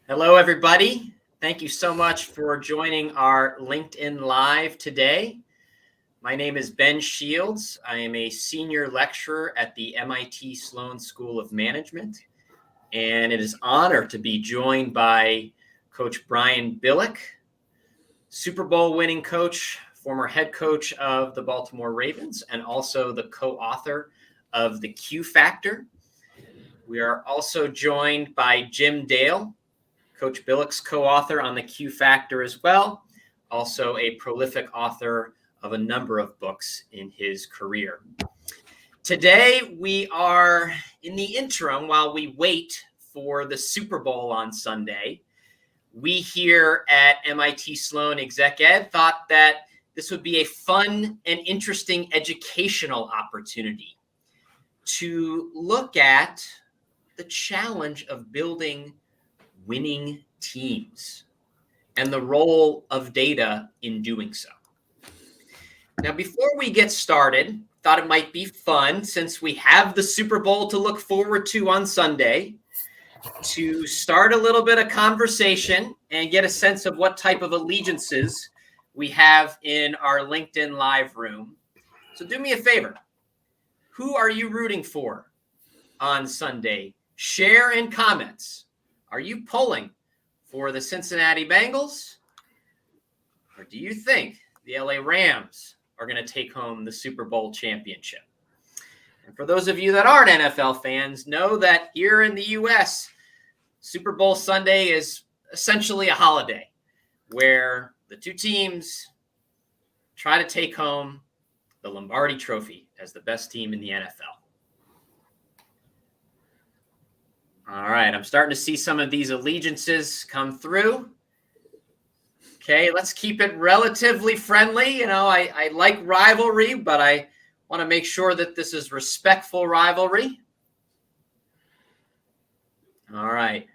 Hello, everybody. Thank you so much for joining our LinkedIn Live today. My name is Ben Shields. I am a senior lecturer at the MIT Sloan School of Management, and it is an honor to be joined by Coach Brian Billick, Super Bowl winning coach, former head coach of the Baltimore Ravens, and also the co-author of The Q Factor. We are also joined by Jim Dale, Coach Billick's co-author on the Q Factor as well, also a prolific author of a number of books in his career. Today, we are in the interim while we wait for the Super Bowl on Sunday. We here at MIT Sloan Exec Ed thought that this would be a fun and interesting educational opportunity to look at the challenge of building winning teams and the role of data in doing so. Now, before we get started, thought it might be fun, since we have the Super Bowl to look forward to on Sunday, to start a little bit of conversation and get a sense of what type of allegiances we have in our LinkedIn Live room. So do me a favor. Who are you rooting for on Sunday? Share in comments. Are you pulling for the Cincinnati Bengals? Or do you think the LA Rams are going to take home the Super Bowl championship? And for those of you that aren't NFL fans, know that here in the U.S., Super Bowl Sunday is essentially a holiday where the two teams try to take home the Lombardi Trophy as the best team in the NFL. All right, I'm starting to see some of these allegiances come through. Okay, let's keep it relatively friendly. You know, I like rivalry, but I want to make sure that this is respectful rivalry. All right.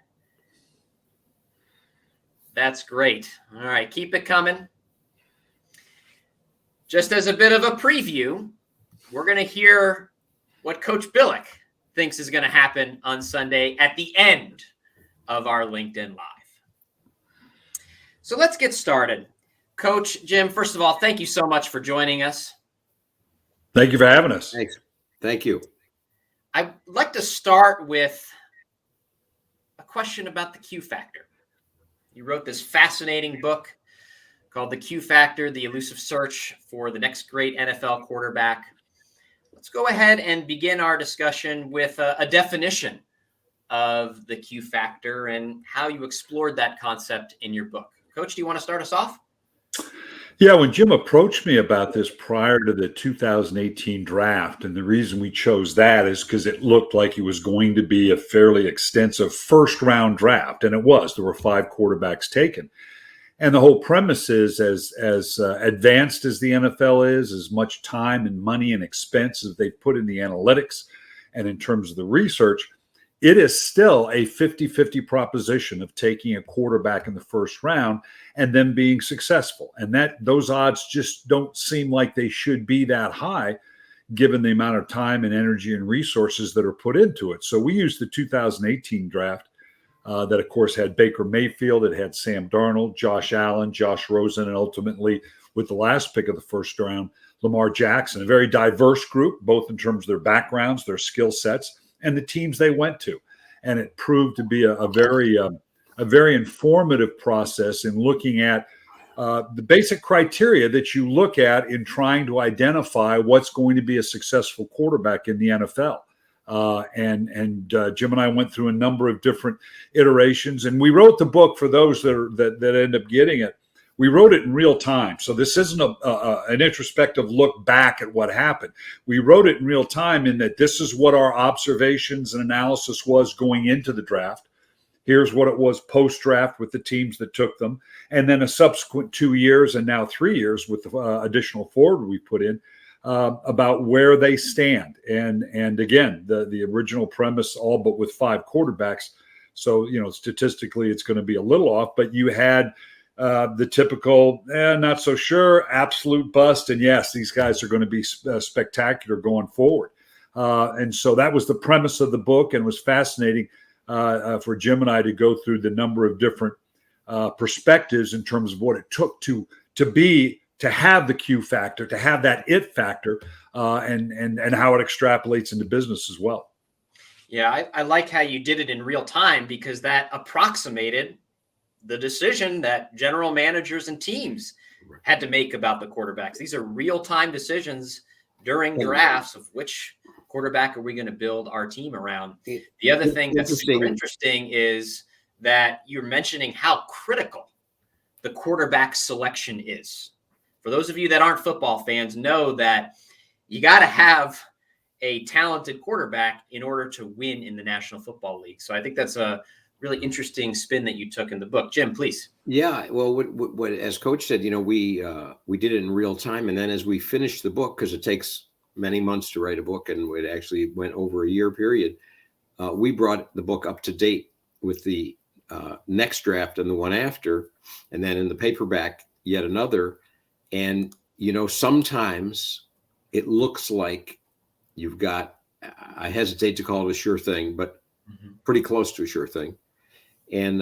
That's great. All right, keep it coming. Just as a bit of a preview, we're going to hear what Coach Billick thinks is going to happen on Sunday at the end of our LinkedIn Live. So let's get started. Coach Jim, first of all, thank you so much for joining us. Thank you for having us. Thanks. Thank you. I'd like to start with a question about the Q Factor. You wrote this fascinating book called The Q Factor, The Elusive Search for the Next Great NFL Quarterback. Let's go ahead and begin our discussion with a definition of the Q Factor and how you explored that concept in your book. Coach, do you want to start us off? Yeah, when Jim approached me about this prior to the 2018 draft, and the reason we chose that is because it looked like it was going to be a fairly extensive first-round draft, and it was. There were 5 quarterbacks taken. And the whole premise is, as advanced as the NFL is, as much time and money and expense as they put in the analytics and in terms of the research, it is still a 50-50 proposition of taking a quarterback in the first round and then being successful. And those odds just don't seem like they should be that high, given the amount of time and energy and resources that are put into it. So we used the 2018 draft. That, of course, had Baker Mayfield, it had Sam Darnold, Josh Allen, Josh Rosen, and ultimately, with the last pick of the first round, Lamar Jackson, a very diverse group, both in terms of their backgrounds, their skill sets, and the teams they went to. And it proved to be a very informative process in looking at the basic criteria that you look at in trying to identify what's going to be a successful quarterback in the NFL. Jim and I went through a number of different iterations, and we wrote the book for those that end up getting it. We wrote it in real time. So this isn't an introspective look back at what happened. We wrote it in real time in that this is what our observations and analysis was going into the draft. Here's what it was post-draft with the teams that took them. And then a subsequent 2 years and now 3 years with the additional forward we put in. About where they stand. And again, the original premise, all but with 5 quarterbacks. So, statistically, it's going to be a little off, but you had the typical, not so sure, absolute bust. And yes, these guys are going to be spectacular going forward. And so that was the premise of the book, and was fascinating for Jim and I to go through the number of different perspectives in terms of what it took to have the Q factor, to have that it factor, and how it extrapolates into business as well. Yeah, I like how you did it in real time, because that approximated the decision that general managers and teams had to make about the quarterbacks. These are real-time decisions during drafts of which quarterback are we going to build our team around. The other thing that's super interesting is that you're mentioning how critical the quarterback selection is. For those of you that aren't football fans, know that you got to have a talented quarterback in order to win in the National Football League. So I think that's a really interesting spin that you took in the book. Jim, please. Yeah, well, what as Coach said, we did it in real time, and then as we finished the book, because it takes many months to write a book, and it actually went over a year period, we brought the book up to date with the next draft and the one after, and then in the paperback, yet another. And sometimes it looks like you've got, I hesitate to call it a sure thing, but pretty close to a sure thing. And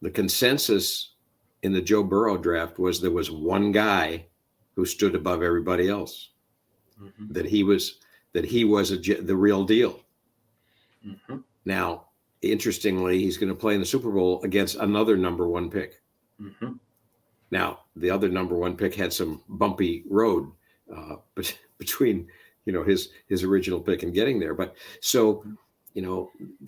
the consensus in the Joe Burrow draft was there was one guy who stood above everybody else, that he was the real deal. Now, interestingly, he's going to play in the Super Bowl against another number one pick. Now, the other number one pick had some bumpy road between his original pick and getting there. But so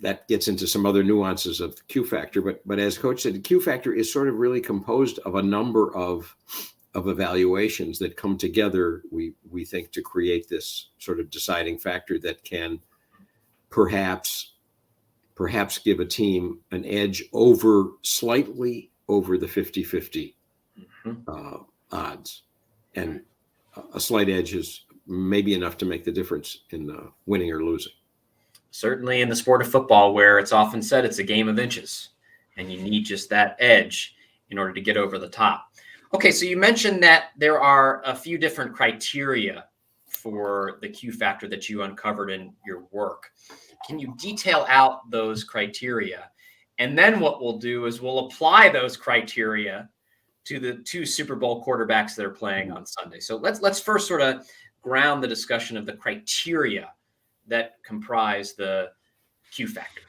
that gets into some other nuances of the Q factor. But as Coach said, the Q factor is sort of really composed of a number of evaluations that come together, we think, to create this sort of deciding factor that can perhaps give a team an edge slightly over the 50-50 odds. And a slight edge is maybe enough to make the difference in winning or losing. Certainly in the sport of football, where it's often said it's a game of inches, and you need just that edge in order to get over the top. Okay, so you mentioned that there are a few different criteria for the Q factor that you uncovered in your work. Can you detail out those criteria? And then what we'll do is we'll apply those criteria to the two Super Bowl quarterbacks that are playing on Sunday. So let's first sort of ground the discussion of the criteria that comprise the Q factor.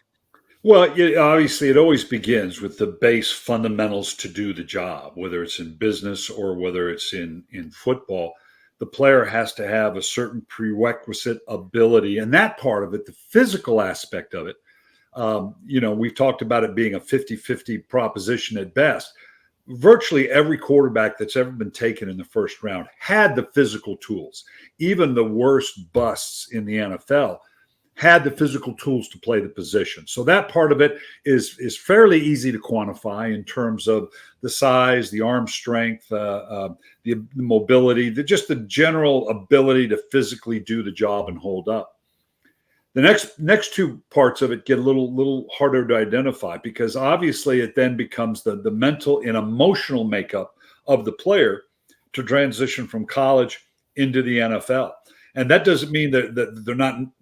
Well, obviously, it always begins with the base fundamentals to do the job, whether it's in business or whether it's in football. The player has to have a certain prerequisite ability, and that part of it, the physical aspect of it, we've talked about it being a 50-50 proposition at best. Virtually every quarterback that's ever been taken in the first round had the physical tools. Even the worst busts in the NFL had the physical tools to play the position. So that part of it is fairly easy to quantify in terms of the size, the arm strength, the mobility, just the general ability to physically do the job and hold up. The next two parts of it get a little harder to identify, because obviously it then becomes the mental and emotional makeup of the player to transition from college into the NFL. And that doesn't mean that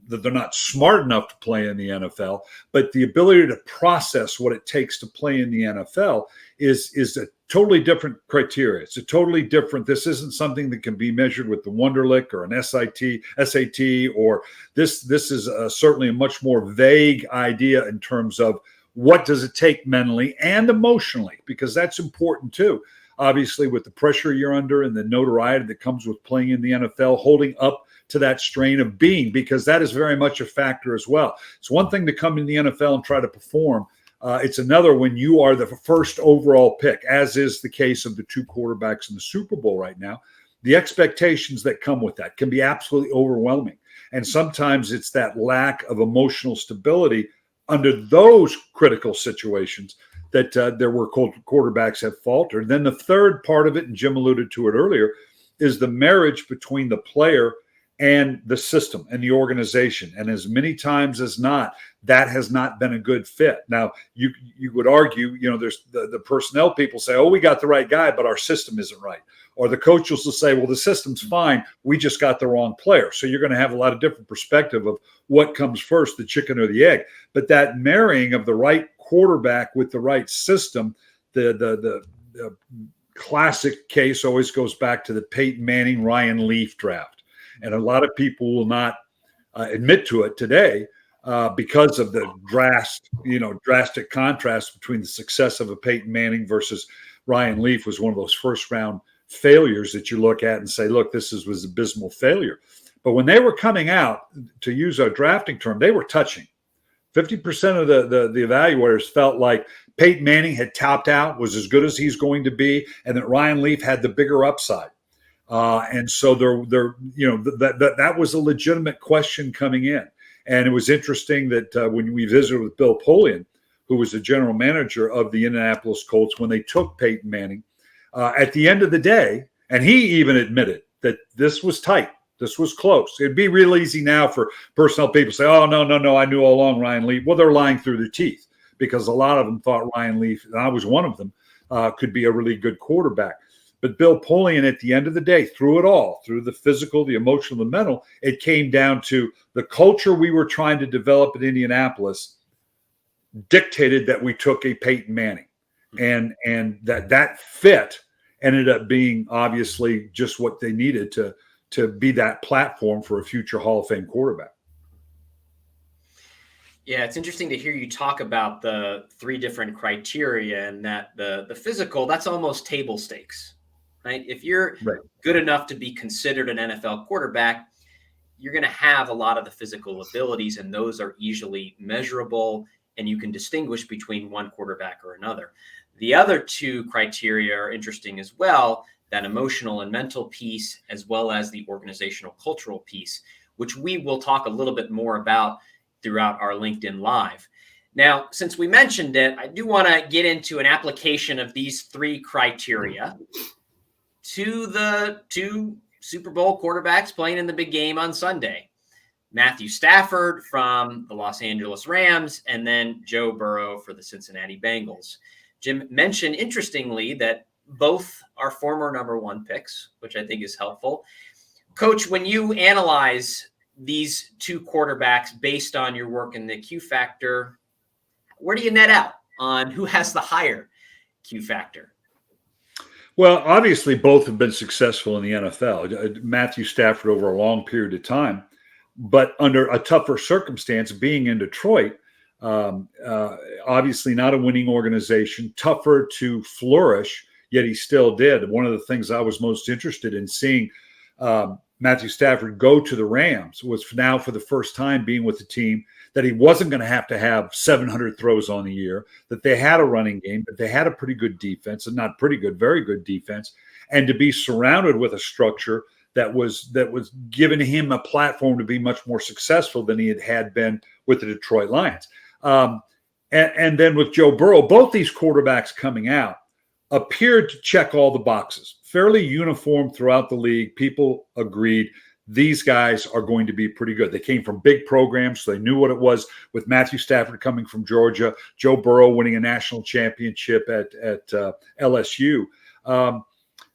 they're not smart enough to play in the NFL, but the ability to process what it takes to play in the NFL is a totally different criteria. It's a totally different. This isn't something that can be measured with the Wonderlic or an SAT, or this is certainly a much more vague idea in terms of what does it take mentally and emotionally, because that's important too. Obviously, with the pressure you're under and the notoriety that comes with playing in the NFL, holding up to that strain of being, because that is very much a factor as well. It's one thing to come in the NFL and try to perform. It's another when you are the first overall pick, as is the case of the two quarterbacks in the Super Bowl right now. The expectations that come with that can be absolutely overwhelming. And sometimes it's that lack of emotional stability under those critical situations that there were quarterbacks have faltered. Then the third part of it, and Jim alluded to it earlier, is the marriage between the player and the system and the organization. And as many times as not, that has not been a good fit. Now, you would argue, there's the personnel people say, oh, we got the right guy, but our system isn't right. Or the coaches will say, well, the system's fine, we just got the wrong player. So you're going to have a lot of different perspective of what comes first, the chicken or the egg. But that marrying of the right quarterback with the right system, the classic case always goes back to the Peyton Manning, Ryan Leaf draft. And a lot of people will not admit to it today because of the drastic contrast between the success of a Peyton Manning versus Ryan Leaf was one of those first round failures that you look at and say, look, this was abysmal failure. But when they were coming out, to use a drafting term, they were touching. 50% of the evaluators felt like Peyton Manning had topped out, was as good as he's going to be, and that Ryan Leaf had the bigger upside. And so that was a legitimate question coming in. And it was interesting that when we visited with Bill Polian, who was the general manager of the Indianapolis Colts, when they took Peyton Manning, at the end of the day, and he even admitted that this was tight. This was close. It'd be real easy now for personnel people to say, oh, no, I knew all along Ryan Leaf. Well, they're lying through their teeth because a lot of them thought Ryan Leaf, and I was one of them, could be a really good quarterback. But Bill Polian, at the end of the day, through it all, through the physical, the emotional, the mental, it came down to the culture we were trying to develop at Indianapolis dictated that we took a Peyton Manning. And that fit ended up being obviously just what they needed to be that platform for a future Hall of Fame quarterback. Yeah, it's interesting to hear you talk about the three different criteria, and that the physical, that's almost table stakes, right? If you're good enough to be considered an NFL quarterback, you're going to have a lot of the physical abilities, and those are easily measurable, and you can distinguish between one quarterback or another. The other two criteria are interesting as well, that emotional and mental piece, as well as the organizational cultural piece, which we will talk a little bit more about throughout our LinkedIn Live. Now, since we mentioned it, I do want to get into an application of these three criteria to the two Super Bowl quarterbacks playing in the big game on Sunday. Matthew Stafford from the Los Angeles Rams, and then Joe Burrow for the Cincinnati Bengals. Jim mentioned, interestingly, that both are former number one picks, which I think is helpful. Coach, when you analyze these two quarterbacks based on your work in the Q factor, where do you net out on who has the higher Q factor? Well, obviously, both have been successful in the NFL. Matthew Stafford over a long period of time, but under a tougher circumstance, being in Detroit, obviously not a winning organization, tougher to flourish, yet he still did. One of the things I was most interested in seeing Matthew Stafford go to the Rams was now for the first time being with the team that he wasn't going to have 700 throws on the year, that they had a running game, that they had a pretty good defense, and not pretty good, very good defense, and to be surrounded with a structure that was giving him a platform to be much more successful than he had been with the Detroit Lions. And then with Joe Burrow, both these quarterbacks coming out appeared to check all the boxes, fairly uniform throughout the league. People agreed these guys are going to be pretty good. They came from big programs, so they knew what it was, with Matthew Stafford coming from Georgia, Joe Burrow winning a national championship at LSU.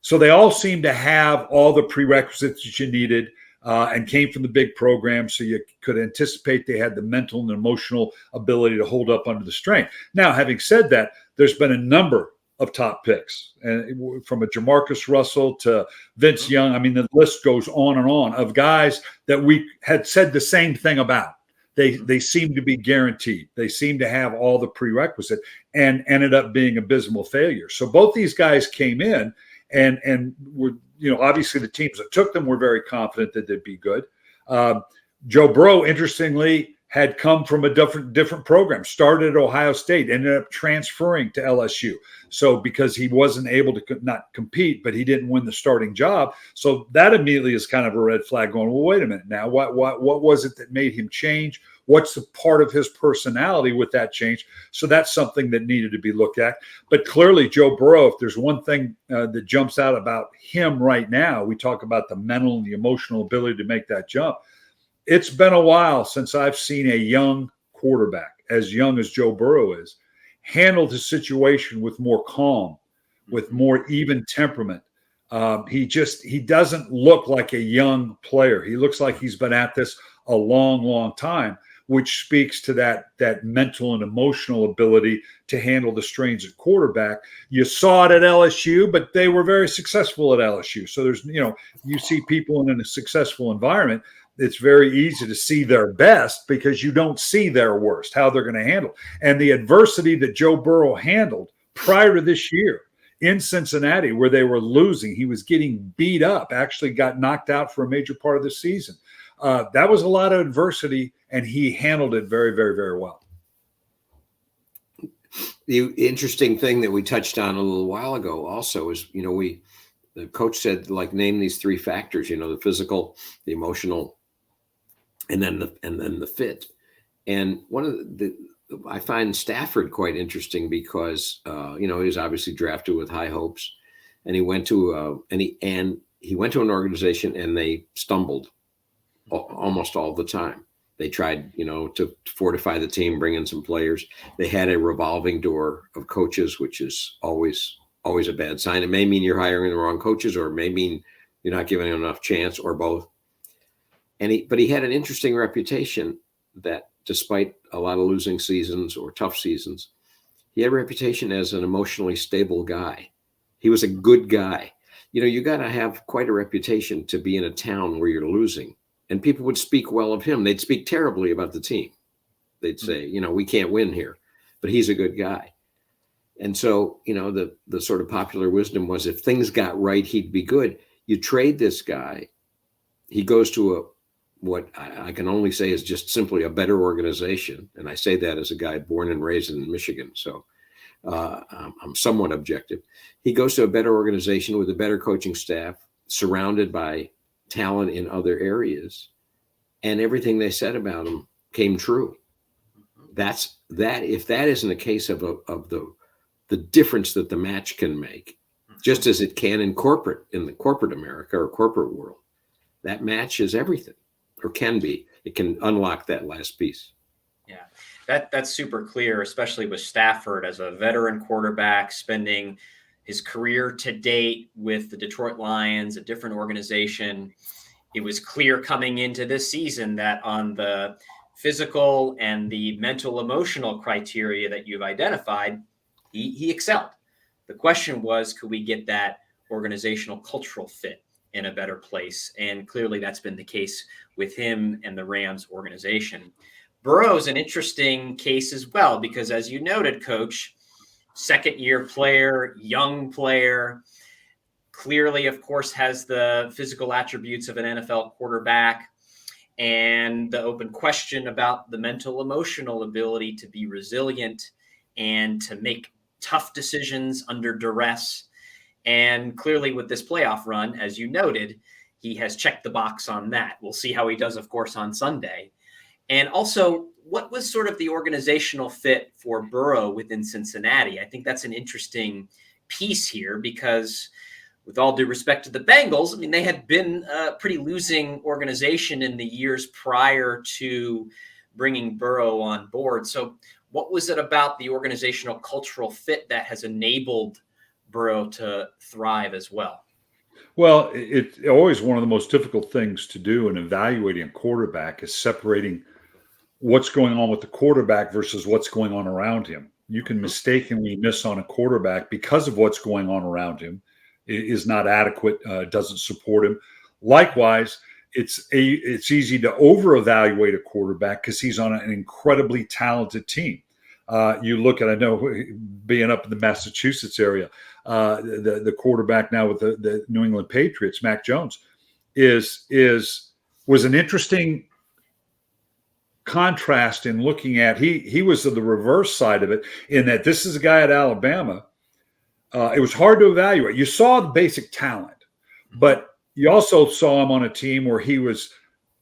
So they all seemed to have all the prerequisites that you needed and came from the big program, so you could anticipate they had the mental and emotional ability to hold up under the strain. Now, having said that, there's been a number of top picks, and from a Jamarcus Russell to Vince Young. I mean, the list goes on and on of guys that we had said the same thing about. They seem to be guaranteed. They seem to have all the prerequisite, and ended up being abysmal failures. So both these guys came in and were, obviously the teams that took them were very confident that they'd be good. Joe Burrow, interestingly, had come from a different program, started at Ohio State, ended up transferring to LSU. So because he wasn't able to not compete, but he didn't win the starting job. So that immediately is kind of a red flag going, well, wait a minute now, what was it that made him change? What's the part of his personality with that change? So that's something that needed to be looked at. But clearly, Joe Burrow, if there's one thing that jumps out about him right now, we talk about the mental and the emotional ability to make that jump. It's been a while since I've seen a young quarterback, as young as Joe Burrow is, handle the situation with more calm, with more even temperament. He doesn't look like a young player. He looks like he's been at this a long, long time, which speaks to that mental and emotional ability to handle the strains at quarterback. You saw it at LSU, but they were very successful at LSU. So there's, you see people in a successful environment, it's very easy to see their best because you don't see their worst, how they're going to handle. And the adversity that Joe Burrow handled prior to this year in Cincinnati, where they were losing, he was getting beat up, actually got knocked out for a major part of the season. That was a lot of adversity, and he handled it very, very, very well. The interesting thing that we touched on a little while ago also is, the coach said, name these three factors, the physical, the emotional, and then the fit. And one of I find Stafford quite interesting because he was obviously drafted with high hopes, and he went to he went to an organization and they stumbled almost all the time. They tried, to fortify the team, bring in some players. They had a revolving door of coaches, which is always a bad sign. It may mean you're hiring the wrong coaches, or it may mean you're not giving them enough chance, or both. But he had an interesting reputation that, despite a lot of losing seasons or tough seasons, he had a reputation as an emotionally stable guy. He was a good guy. You got to have quite a reputation to be in a town where you're losing. And people would speak well of him. They'd speak terribly about the team. They'd say, we can't win here, but he's a good guy. And so, the sort of popular wisdom was, if things got right, he'd be good. You trade this guy, he goes to what I can only say is just simply a better organization. And I say that as a guy born and raised in Michigan. So I'm somewhat objective. He goes to a better organization with a better coaching staff, surrounded by talent in other areas. And everything they said about him came true. If that isn't a case of the difference that the match can make, just as it can in the corporate America or corporate world, that match is everything. Or can be. It can unlock that last piece. Yeah, that's super clear, especially with Stafford as a veteran quarterback, spending his career to date with the Detroit Lions, a different organization. It was clear coming into this season that on the physical and the mental emotional criteria that you've identified, he excelled. The question was, could we get that organizational cultural fit in a better place? And clearly that's been the case with him and the Rams organization. Burrow's an interesting case as well, because as you noted, Coach, second-year player, young player, clearly, of course, has the physical attributes of an NFL quarterback, and the open question about the mental, emotional ability to be resilient and to make tough decisions under duress. And clearly with this playoff run, as you noted, he has checked the box on that. We'll see how he does, of course, on Sunday. And also, what was sort of the organizational fit for Burrow within Cincinnati? I think that's an interesting piece here because, with all due respect to the Bengals, they had been a pretty losing organization in the years prior to bringing Burrow on board. So what was it about the organizational cultural fit that has enabled Burrow to thrive as well? Well, it's always one of the most difficult things to do in evaluating a quarterback is separating what's going on with the quarterback versus what's going on around him. You can mistakenly miss on a quarterback because of what's going on around him. It is not adequate, doesn't support him. Likewise, it's easy to over-evaluate a quarterback because he's on an incredibly talented team. You look at, I know, being up in the Massachusetts area, the quarterback now with the New England Patriots, Mac Jones, was an interesting contrast in looking at, he was the reverse side of it, in that this is a guy at Alabama. It was hard to evaluate. You saw the basic talent, but you also saw him on a team where he was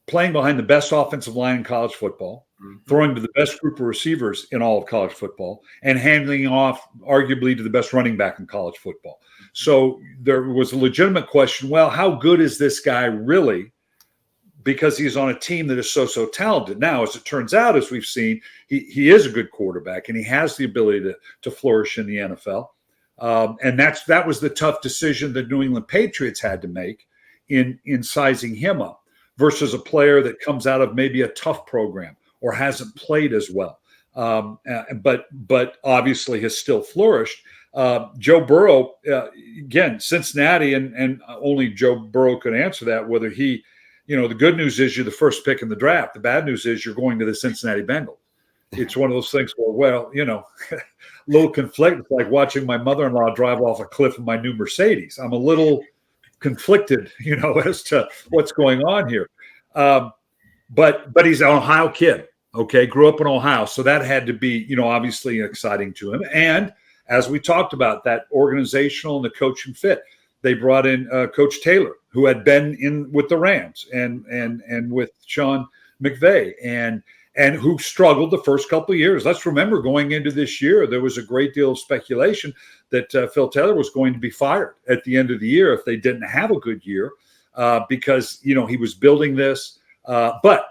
playing behind the best offensive line in college football, throwing to the best group of receivers in all of college football, and handing off arguably to the best running back in college football. So there was a legitimate question, well, how good is this guy really? Because he's on a team that is so talented. Now, as it turns out, as we've seen, he is a good quarterback, and he has the ability to flourish in the NFL. And that was the tough decision the New England Patriots had to make in sizing him up versus a player that comes out of maybe a tough program or hasn't played as well, but obviously has still flourished. Joe Burrow, again, Cincinnati, and only Joe Burrow could answer that, whether he, the good news is you're the first pick in the draft. The bad news is you're going to the Cincinnati Bengals. It's one of those things where, a little conflicted. It's like watching my mother-in-law drive off a cliff in my new Mercedes. I'm a little conflicted, as to what's going on here. But he's an Ohio kid, okay? Grew up in Ohio. So that had to be, obviously exciting to him. And as we talked about, that organizational and the coaching fit. They brought in Coach Taylor, who had been in with the Rams and with Sean McVay and who struggled the first couple of years. Let's remember, going into this year, there was a great deal of speculation that Phil Taylor was going to be fired at the end of the year if they didn't have a good year because, he was building this. But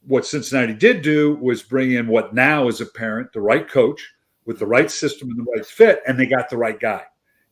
what Cincinnati did do was bring in what now is apparent, the right coach with the right system and the right fit, and they got the right guy.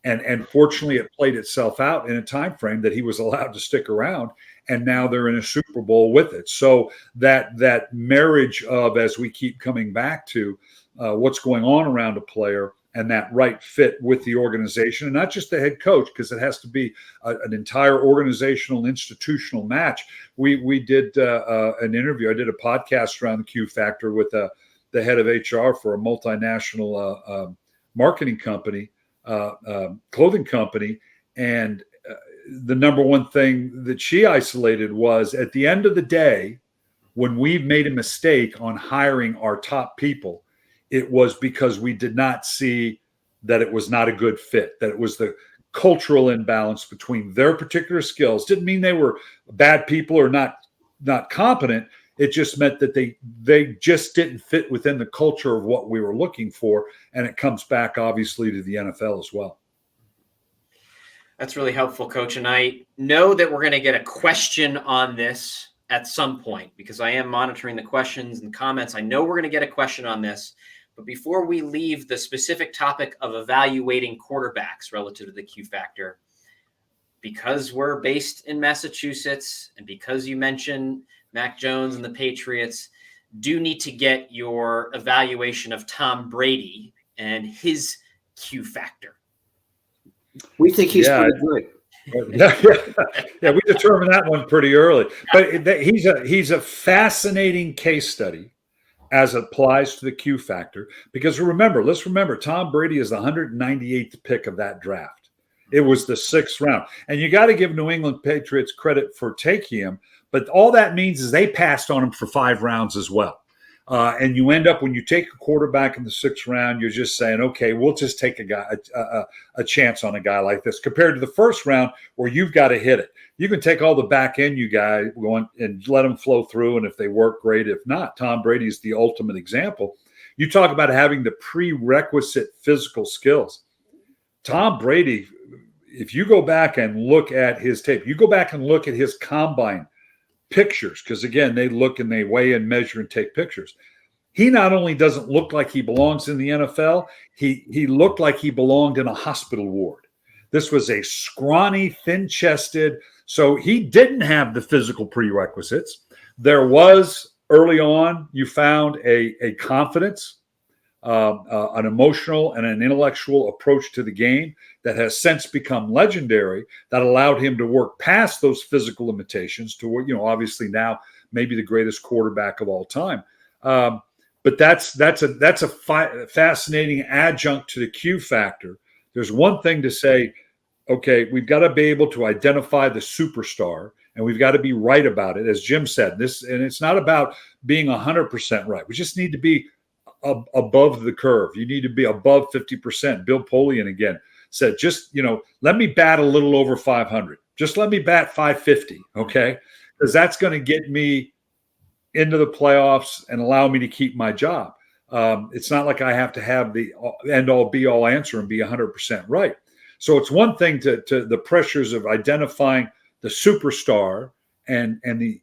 And fortunately, it played itself out in a time frame that he was allowed to stick around, and now they're in a Super Bowl with it. So that marriage of, as we keep coming back to, what's going on around a player and that right fit with the organization, and not just the head coach, because it has to be an entire organizational, institutional match. We did an interview. I did a podcast around the Q Factor with the head of HR for a multinational marketing company. Clothing company, and the number one thing that she isolated was, at the end of the day, when we made a mistake on hiring our top people, it was because we did not see that it was not a good fit, that it was the cultural imbalance between their particular skills. Didn't mean they were bad people or not competent. It just meant that they just didn't fit within the culture of what we were looking for. And it comes back, obviously, to the NFL as well. That's really helpful, Coach. And I know that we're going to get a question on this at some point, because I am monitoring the questions and comments. I know we're going to get a question on this. But before we leave the specific topic of evaluating quarterbacks relative to the Q Factor, because we're based in Massachusetts and because you mentioned Mac Jones and the Patriots, do need to get your evaluation of Tom Brady and his Q Factor. We think he's pretty good. Yeah, we determined that one pretty early. But he's a fascinating case study as it applies to the Q Factor, because let's remember, Tom Brady is the 198th pick of that draft. It was the 6th round. And you got to give New England Patriots credit for taking him. But all that means is they passed on him for 5 rounds as well. And you end up, when you take a quarterback in the 6th round, you're just saying, okay, we'll just take a chance on a guy like this, compared to the 1st round where you've got to hit it. You can take all the back end you guys going and let them flow through. And if they work, great. If not, Tom Brady is the ultimate example. You talk about having the prerequisite physical skills. Tom Brady, if you go back and look at his tape, you go back and look at his combine pictures, because again, they look and they weigh and measure and take pictures. He not only doesn't look like he belongs in the NFL, he looked like he belonged in a hospital ward. This was a scrawny, thin-chested, so he didn't have the physical prerequisites. There was, early on, you found a confidence, an emotional and an intellectual approach to the game that has since become legendary, that allowed him to work past those physical limitations to, obviously now maybe the greatest quarterback of all time. But that's a fascinating adjunct to the Q Factor. There's one thing to say, okay, we've got to be able to identify the superstar and we've got to be right about it. As Jim said, and it's not about being 100% right. We just need to be above the curve. You need to be above 50%. Bill Polian again said, just, let me bat a little over 500. Just let me bat 550, okay? Because that's going to get me into the playoffs and allow me to keep my job. It's not like I have to have the end-all, be-all answer and be 100% right. So it's one thing to the pressures of identifying the superstar and the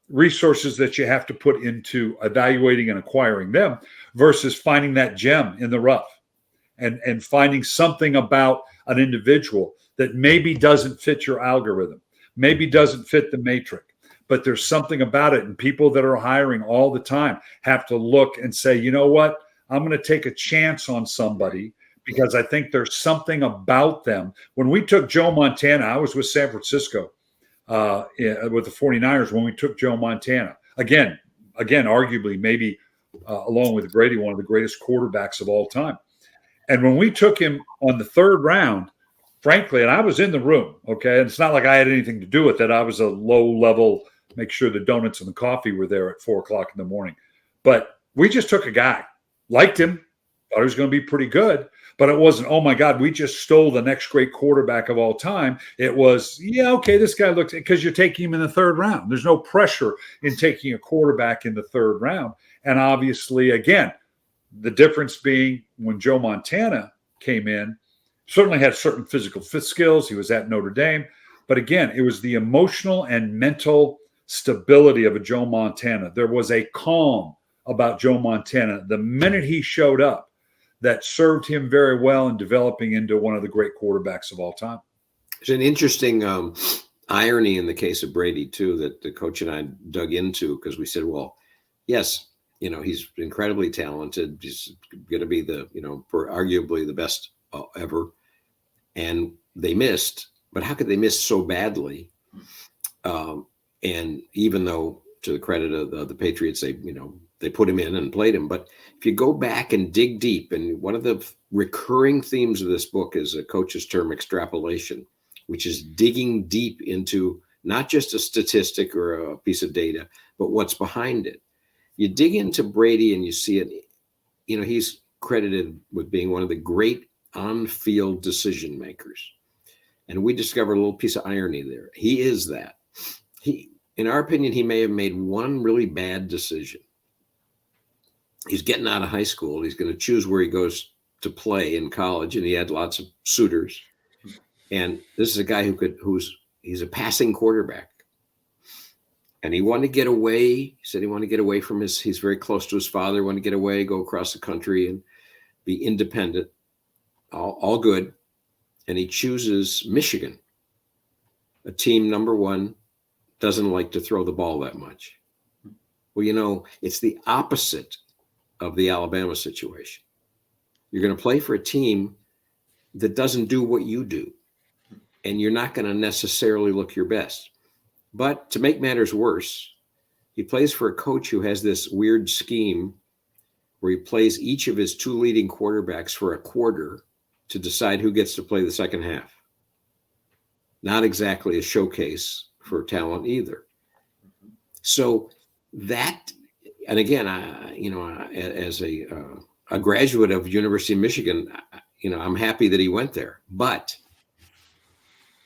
resources that you have to put into evaluating and acquiring them versus finding that gem in the rough and finding something about an individual that maybe doesn't fit your algorithm, maybe doesn't fit the matrix, but there's something about it. And people that are hiring all the time have to look and say, you know what, I'm going to take a chance on somebody because I think there's something about them. When we took Joe Montana, I was with San Francisco with the 49ers when we took Joe Montana. Again, arguably maybe along with Brady, one of the greatest quarterbacks of all time. And when we took him on the third round, frankly, and I was in the room, okay, and it's not like I had anything to do with it. I was a low-level, make sure the donuts and the coffee were there at 4 o'clock in the morning. But we just took a guy, liked him, thought he was going to be pretty good, but it wasn't, oh, my God, we just stole the next great quarterback of all time. It was, yeah, okay, this guy looks – because you're taking him in the third round. There's no pressure in taking a quarterback in the third round. And obviously, again, the difference being when Joe Montana came in, certainly had certain physical skills. He was at Notre Dame. But again, it was the emotional and mental stability of a Joe Montana. There was a calm about Joe Montana the minute he showed up that served him very well in developing into one of the great quarterbacks of all time. There's an interesting irony in the case of Brady, too, that the coach and I dug into because we said, well, yes, he's incredibly talented. He's going to be arguably the best ever. And they missed, but how could they miss so badly? And even though, to the credit of the Patriots, they put him in and played him. But if you go back and dig deep, and one of the recurring themes of this book is a coach's term, extrapolation, which is digging deep into not just a statistic or a piece of data, but what's behind it. You dig into Brady and you see it, he's credited with being one of the great on-field decision makers. And we discovered a little piece of irony there. He is that. In our opinion, he may have made one really bad decision. He's getting out of high school. He's going to choose where he goes to play in college, and he had lots of suitors. And this is a guy he's a passing quarterback. And he wanted to get away. He said he wanted to get away from he's very close to his father, wanted to get away, go across the country and be independent. All good. And he chooses Michigan, a team, number one, doesn't like to throw the ball that much. Well, it's the opposite of the Alabama situation. You're going to play for a team that doesn't do what you do, and you're not going to necessarily look your best. But to make matters worse, he plays for a coach who has this weird scheme where he plays each of his two leading quarterbacks for a quarter to decide who gets to play the second half. Not exactly a showcase for talent either. So that, and again, as a graduate of University of Michigan, I'm happy that he went there. But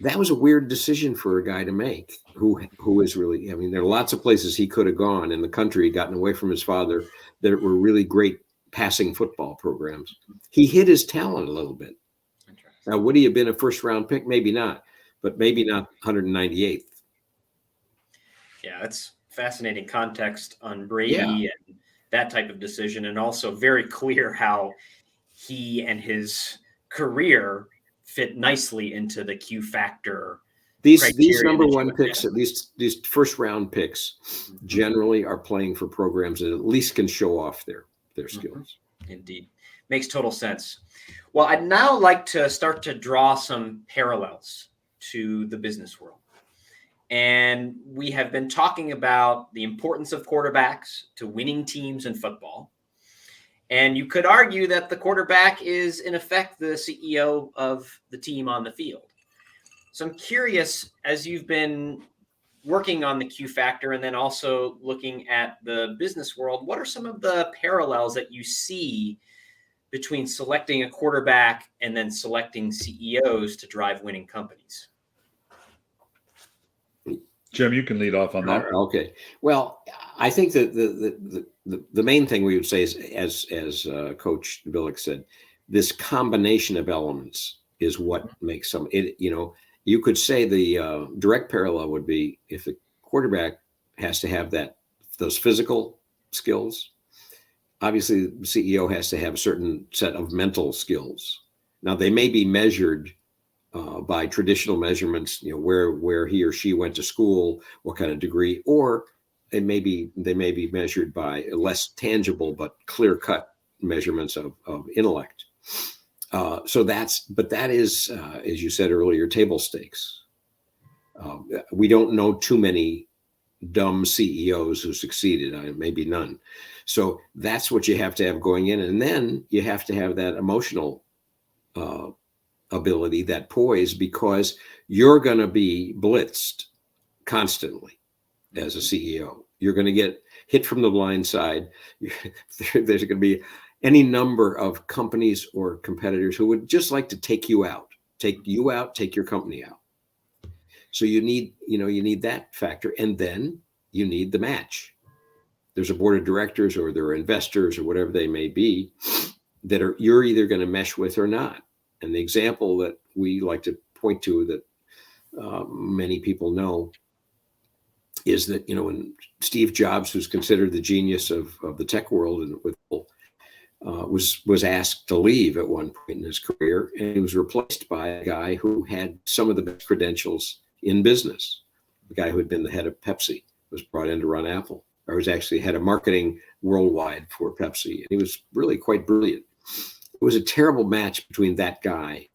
that was a weird decision for a guy to make who is really, there are lots of places he could have gone in the country, gotten away from his father, that were really great passing football programs. He hid his talent a little bit. Now, would he have been a first-round pick? Maybe not, but maybe not 198th. Yeah, that's fascinating context on Brady and that type of decision, and also very clear how he and his career fit nicely into the Q factor. These number one picks, these first-round picks, generally are playing for programs that at least can show off their skills. Indeed. Makes total sense. Well, I'd now like to start to draw some parallels to the business world. And we have been talking about the importance of quarterbacks to winning teams in football. And you could argue that the quarterback is, in effect, the CEO of the team on the field. So I'm curious, as you've been working on the Q factor and then also looking at the business world, what are some of the parallels that you see between selecting a quarterback and then selecting CEOs to drive winning companies? Jim, you can lead off on that. Okay. Well, I think that the main thing we would say is, as Coach Billick said, this combination of elements is what makes some. You could say the direct parallel would be if the quarterback has to have those physical skills. Obviously, the CEO has to have a certain set of mental skills. Now, they may be measured by traditional measurements, where he or she went to school, what kind of degree, or they may be measured by less tangible but clear-cut measurements of intellect. But that is, as you said earlier, table stakes. We don't know too many dumb CEOs who succeeded, maybe none. So that's what you have to have going in. And then you have to have that emotional ability, that poise, because you're going to be blitzed constantly as a CEO. You're going to get hit from the blind side. There's going to be any number of companies or competitors who would just like to take you out, take your company out. So you need that factor. And then you need the match. There's a board of directors, or there are investors, or whatever they may be, that you're either going to mesh with or not. And the example that we like to point to that many people know is that, when Steve Jobs, who's considered the genius of the tech world and was asked to leave at one point in his career, and he was replaced by a guy who had some of the best credentials in business. The guy who had been the head of Pepsi was brought in to run Apple, or was actually head of marketing worldwide for Pepsi. And he was really quite brilliant. It was a terrible match between that guy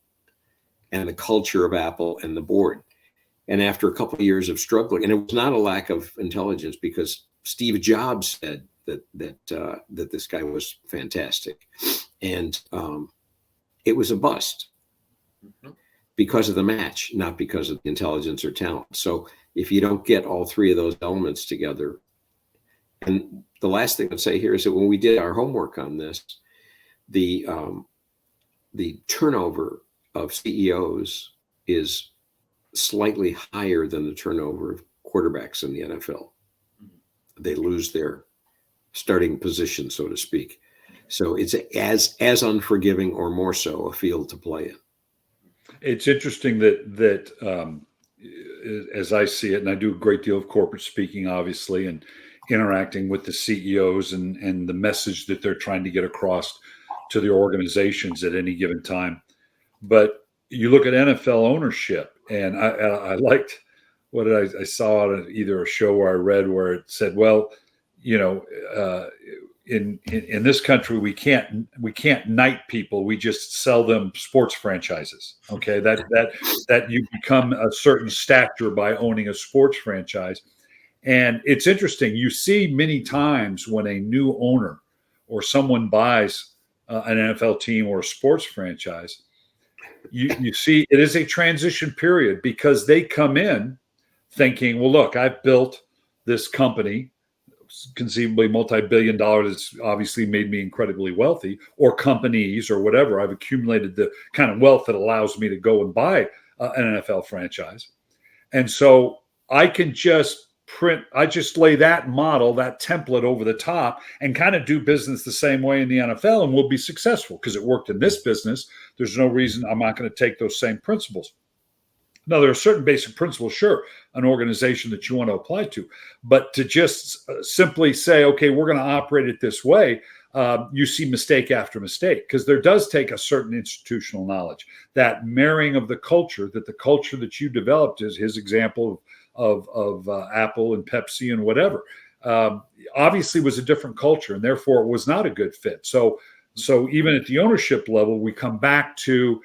and the culture of Apple and the board. And after a couple of years of struggling, and it was not a lack of intelligence, because Steve Jobs said that this guy was fantastic, and it was a bust because of the match, not because of the intelligence or talent. So if you don't get all three of those elements together, and the last thing I'd say here is that when we did our homework on this, the turnover of CEOs is slightly higher than the turnover of quarterbacks in the NFL. They lose their starting position, so to speak. So it's as unforgiving, or more so, a field to play in. It's interesting that as I see it, and I do a great deal of corporate speaking, obviously, and interacting with the CEOs and the message that they're trying to get across to the organizations at any given time. But you look at NFL ownership, and I liked what I saw on either a show or I read where it said, well, in this country, we can't knight people. We just sell them sports franchises. Okay, that you become a certain stature by owning a sports franchise. And it's interesting. You see many times when a new owner or someone buys an NFL team or a sports franchise, you see it is a transition period, because they come in thinking, well, look, I've built this company, conceivably multi-billion dollars. It's obviously made me incredibly wealthy, or companies, or whatever. I've accumulated the kind of wealth that allows me to go and buy an NFL franchise. And so I just lay that model, that template over the top, and kind of do business the same way in the NFL, and we'll be successful because it worked in this business. There's no reason I'm not going to take those same principles. Now, there are certain basic principles, sure, an organization that you want to apply to, but to just simply say, okay, we're going to operate it this way, you see mistake after mistake, because there does take a certain institutional knowledge, that marrying of the culture, that the culture that you developed is his example of Apple and Pepsi and whatever, obviously was a different culture, and therefore it was not a good fit. So even at the ownership level, we come back to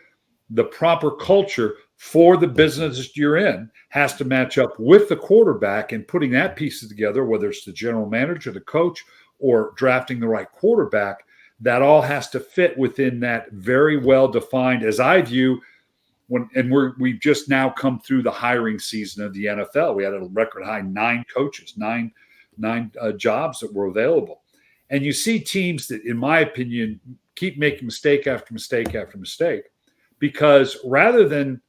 the proper culture for the business you're in has to match up with the quarterback, and putting that piece together, whether it's the general manager, the coach, or drafting the right quarterback, that all has to fit within that very well defined, as I view, we've just now come through the hiring season of the NFL. We had a record high 9 coaches, nine jobs that were available. And you see teams that, in my opinion, keep making mistake after mistake after mistake, because rather than,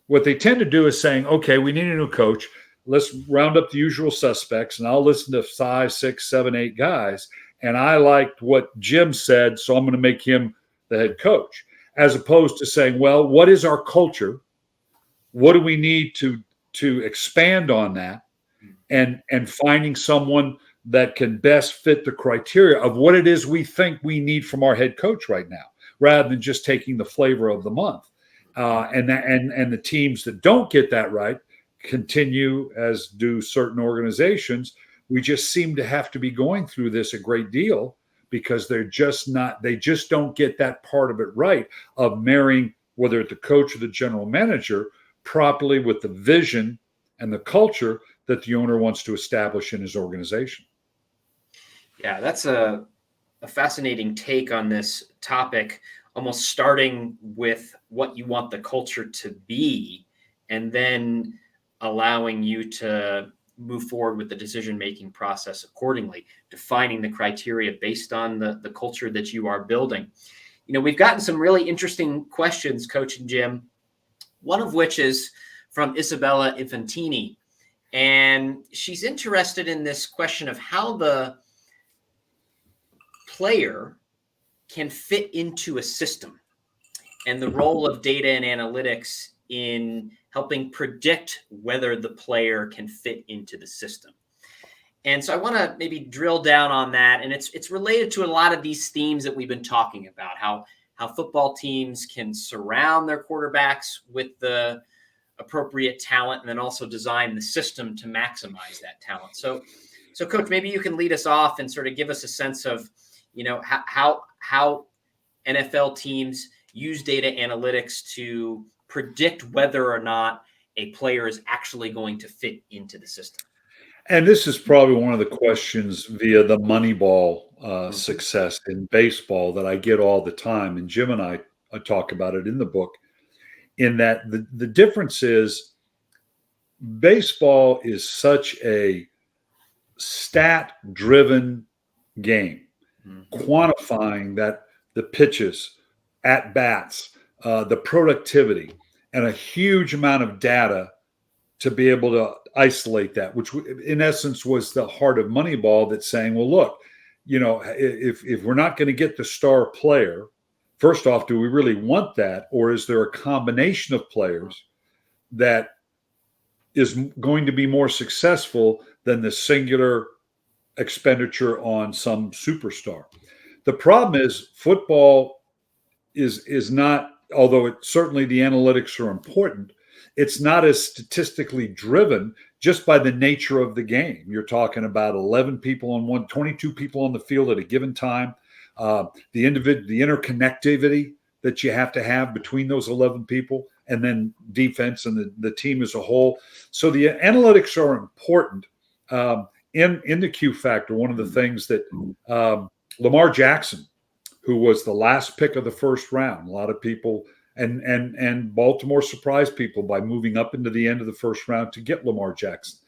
what they tend to do is saying, okay, we need a new coach. Let's round up the usual suspects, and I'll listen to 5, 6, 7, 8 guys. And I liked what Jim said, so I'm going to make him the head coach, as opposed to saying, well, what is our culture? What do we need to expand on that? And finding someone that can best fit the criteria of what it is we think we need from our head coach right now, rather than just taking the flavor of the month. And the teams that don't get that right continue, as do certain organizations. We just seem to have to be going through this a great deal, because they just don't get that part of it right, of marrying, whether it's the coach or the general manager, properly with the vision and the culture that the owner wants to establish in his organization. Yeah, that's a fascinating take on this topic, almost starting with what you want the culture to be, and then allowing you to move forward with the decision-making process accordingly, defining the criteria based on the culture that you are building. You know, we've gotten some really interesting questions, Coach and Jim, one of which is from Isabella Infantini. And she's interested in this question of how the player can fit into a system, and the role of data and analytics in helping predict whether the player can fit into the system. And so I want to maybe drill down on that. And it's related to a lot of these themes that we've been talking about, how football teams can surround their quarterbacks with the appropriate talent, and then also design the system to maximize that talent. So Coach, maybe you can lead us off and sort of give us a sense of, you know, how NFL teams use data analytics to predict whether or not a player is actually going to fit into the system. And this is probably one of the questions via the Moneyball success in baseball that I get all the time. And Jim and I talk about it in the book, in that the difference is baseball is such a stat-driven game, quantifying that the pitches, at-bats, the productivity, and a huge amount of data to be able to isolate that, which in essence was the heart of Moneyball, that's saying, well, look, you know, if we're not going to get the star player, first off, do we really want that? Or is there a combination of players that is going to be more successful than the singular expenditure on some superstar? The problem is football is not, although it certainly the analytics are important, it's not as statistically driven just by the nature of the game. You're talking about 11 people on 22 people on the field at a given time. The interconnectivity that you have to have between those 11 people, and then defense and the team as a whole. So the analytics are important. In the Q factor, one of the things that Lamar Jackson, who was the last pick of the first round, a lot of people and Baltimore surprised people by moving up into the end of the first round to get Lamar Jackson.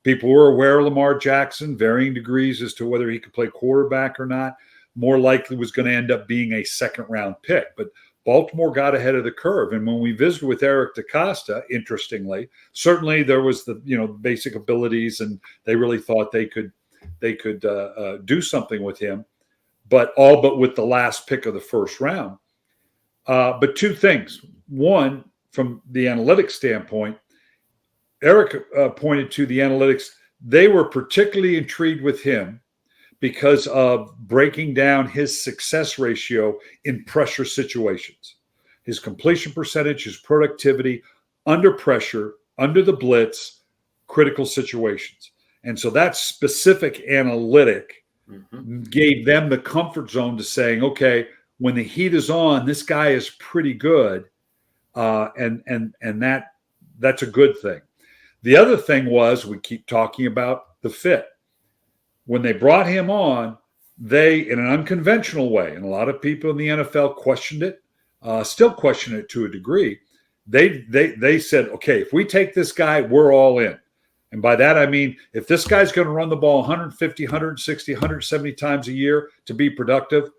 People were aware of Lamar Jackson, varying degrees as to whether he could play quarterback or not. More likely was going to end up being a second-round pick. But Baltimore got ahead of the curve. And when we visited with Eric DaCosta, interestingly, certainly there was the basic abilities, and they really thought they could do something with him, but with the last pick of the first round. But two things. One, from the analytics standpoint, Eric pointed to the analytics. They were particularly intrigued with him because of breaking down his success ratio in pressure situations, his completion percentage, his productivity under pressure, under the blitz, critical situations. And so that specific analytic gave them the comfort zone to saying, okay, when the heat is on, this guy is pretty good, and that's a good thing. The other thing was, we keep talking about the fit. When they brought him on, they, in an unconventional way, and a lot of people in the NFL questioned it, still question it to a degree, They said, okay, if we take this guy, we're all in. And by that, I mean, if this guy's going to run the ball 150, 160, 170 times a year to be productive,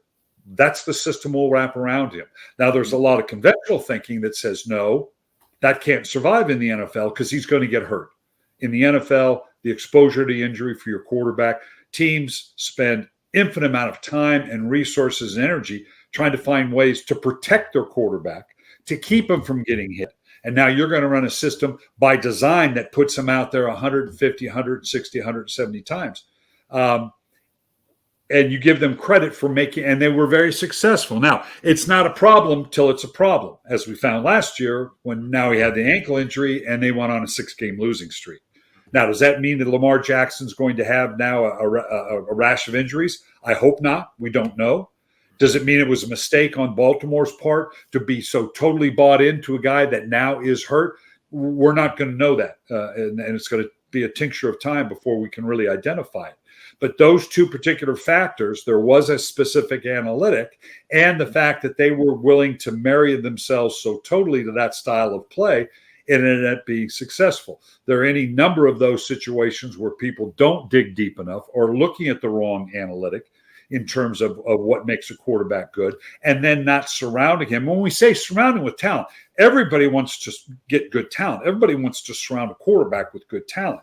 that's the system we'll wrap around him. Now, there's a lot of conventional thinking that says, no, that can't survive in the NFL because he's going to get hurt. In the NFL, the exposure to injury for your quarterback, teams spend infinite amount of time and resources and energy trying to find ways to protect their quarterback, to keep him from getting hit. And now you're going to run a system by design that puts him out there 150, 160, 170 times. And you give them credit for making, and they were very successful. Now, it's not a problem till it's a problem, as we found last year when now he had the ankle injury and they went on a 6-game losing streak. Now, does that mean that Lamar Jackson's going to have now a rash of injuries? I hope not. We don't know. Does it mean it was a mistake on Baltimore's part to be so totally bought into a guy that now is hurt? We're not going to know that. And it's going to be a tincture of time before we can really identify it. But those two particular factors, there was a specific analytic, and the fact that they were willing to marry themselves so totally to that style of play, it ended up being successful. There are any number of those situations where people don't dig deep enough or looking at the wrong analytic in terms of what makes a quarterback good, and then not surrounding him. When we say surrounding with talent, everybody wants to get good talent. Everybody wants to surround a quarterback with good talent.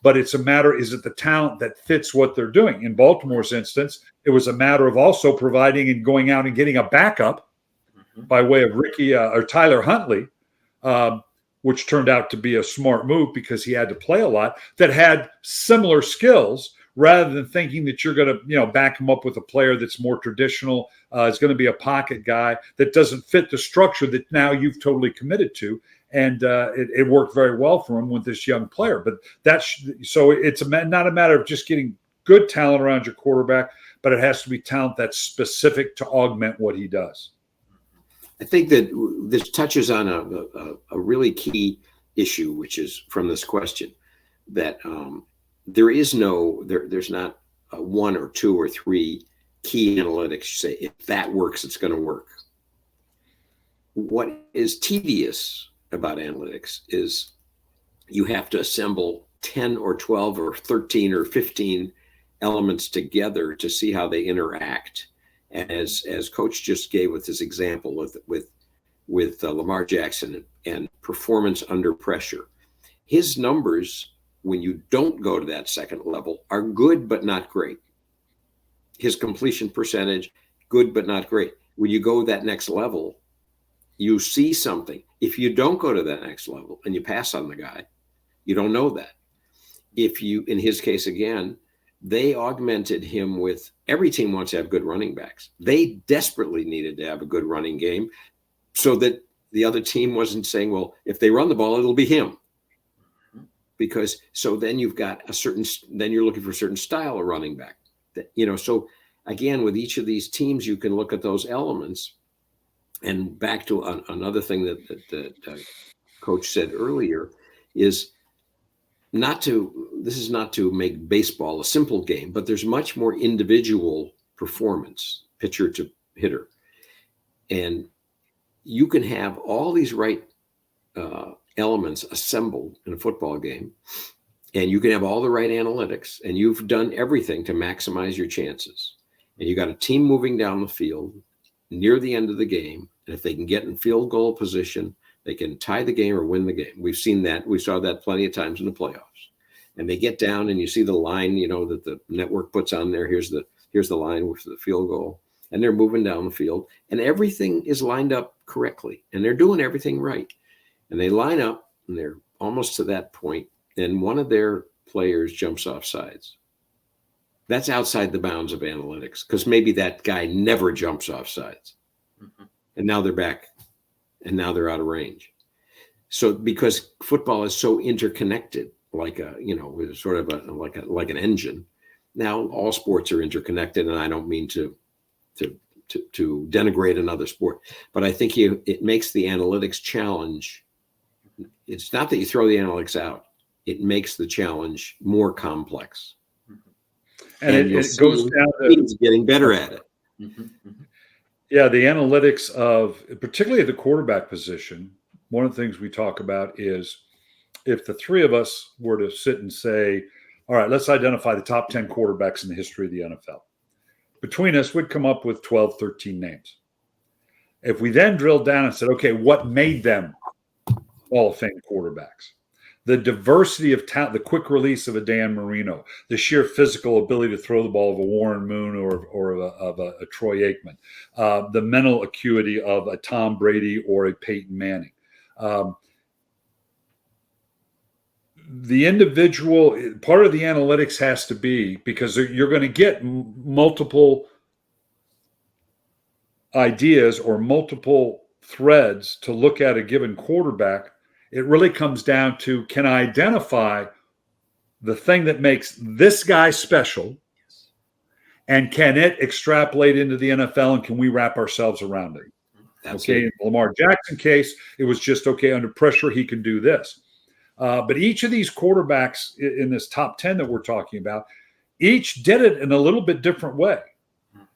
But it's a matter, is it the talent that fits what they're doing? In Baltimore's instance, it was a matter of also providing and going out and getting a backup by way of Tyler Huntley, which turned out to be a smart move because he had to play a lot, that had similar skills, rather than thinking that you're going to, back him up with a player that's more traditional, is going to be a pocket guy that doesn't fit the structure that now you've totally committed to. And it worked very well for him with this young player. But so it's not a matter of just getting good talent around your quarterback, but it has to be talent that's specific to augment what he does. I think that this touches on a really key issue, which is from this question, that there's not one or two or three key analytics. You say, if that works, it's going to work. What is tedious about analytics is you have to assemble 10 or 12 or 13 or 15 elements together to see how they interact. As Coach just gave with his example with Lamar Jackson and performance under pressure, his numbers, when you don't go to that second level, are good but not great. His completion percentage, good but not great. When you go that next level, you see something. If you don't go to that next level and you pass on the guy, you don't know that. If you, in his case again, they augmented him with, every team wants to have good running backs. They desperately needed to have a good running game so that the other team wasn't saying, well, if they run the ball, it'll be him. Because so then you've got then you're looking for a certain style of running back. So again, with each of these teams, you can look at those elements. And back to another thing that Coach said earlier is this is not to make baseball a simple game, but there's much more individual performance, pitcher to hitter. And you can have all these right elements assembled in a football game, and you can have all the right analytics, and you've done everything to maximize your chances. And you got a team moving down the field near the end of the game, and if they can get in field goal position, they can tie the game or win the game. We've seen that. We saw that plenty of times in the playoffs. And they get down, and you see the line, that the network puts on there. Here's the line with the field goal, and they're moving down the field, and everything is lined up correctly, and they're doing everything right. And they line up, and they're almost to that point, and one of their players jumps off sides. That's outside the bounds of analytics, because maybe that guy never jumps off sides. Mm-hmm. And now they're back, and now they're out of range. So because football is so interconnected, like sort of like an engine. Now all sports are interconnected, and I don't mean to denigrate another sport, but I think it makes the analytics challenge. It's not that you throw the analytics out; it makes the challenge more complex. And it goes down to getting better at it. Yeah, the analytics of particularly the quarterback position one of the things we talk about is if the three of us were to sit and say, all right, let's identify the top 10 quarterbacks in the history of the NFL. Between us, we'd come up with 12, 13 names. If we then drilled down and said, okay, what made them Hall of Fame quarterbacks? The diversity of talent, the quick release of a Dan Marino, the sheer physical ability to throw the ball of a Warren Moon or of a Troy Aikman, the mental acuity of a Tom Brady or a Peyton Manning. The individual, part of the analytics has to be, because you're going to get multiple ideas or multiple threads to look at a given quarterback. It really comes down to, can I identify the thing that makes this guy special, and can it extrapolate into the NFL, and can we wrap ourselves around it? Okay, in the Lamar Jackson case, it was just, okay, under pressure, he can do this. But each of these quarterbacks in this top 10 that we're talking about, each did it in a little bit different way.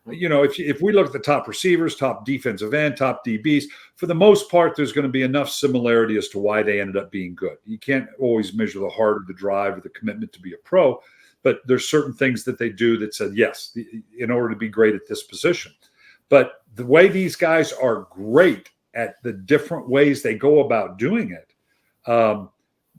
You know, if we look at the top receivers, top defensive end, top DBs, for the most part, there's going to be enough similarity as to why they ended up being good. You can't always measure the heart or the drive or the commitment to be a pro, but there's certain things that they do that said, yes, in order to be great at this position. But the way these guys are great at the different ways they go about doing it,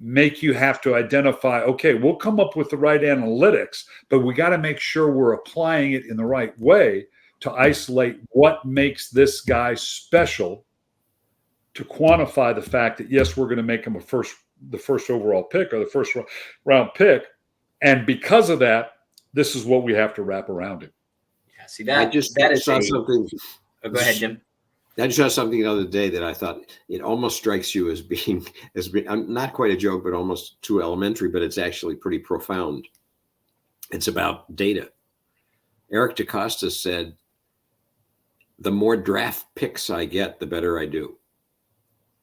make you have to identify, okay, we'll come up with the right analytics, but we got to make sure we're applying it in the right way to isolate what makes this guy special, to quantify the fact that, yes, we're going to make him the first overall pick or the first round pick. And because of that, this is what we have to wrap around it. Yeah, see, that is something. Oh, go ahead, Jim. I just saw something the other day that I thought it almost strikes you as being not quite a joke, but almost too elementary, but it's actually pretty profound. It's about data. Eric DeCosta said, the more draft picks I get, the better I do.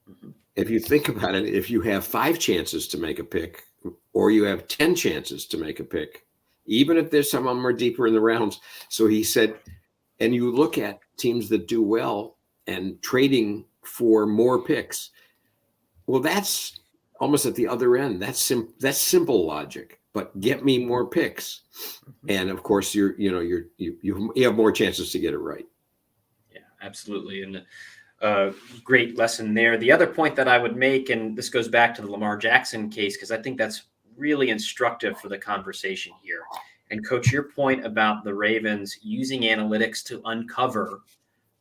Mm-hmm. If you think about it, if you have 5 chances to make a pick, or you have 10 chances to make a pick, even if there's some of them are deeper in the rounds. So he said, and you look at teams that do well, and trading for more picks. Well, that's almost at the other end. That's simple logic. But get me more picks, and of course you have more chances to get it right. Yeah, absolutely, and great lesson there. The other point that I would make, and this goes back to the Lamar Jackson case, because I think that's really instructive for the conversation here. And Coach, your point about the Ravens using analytics to uncover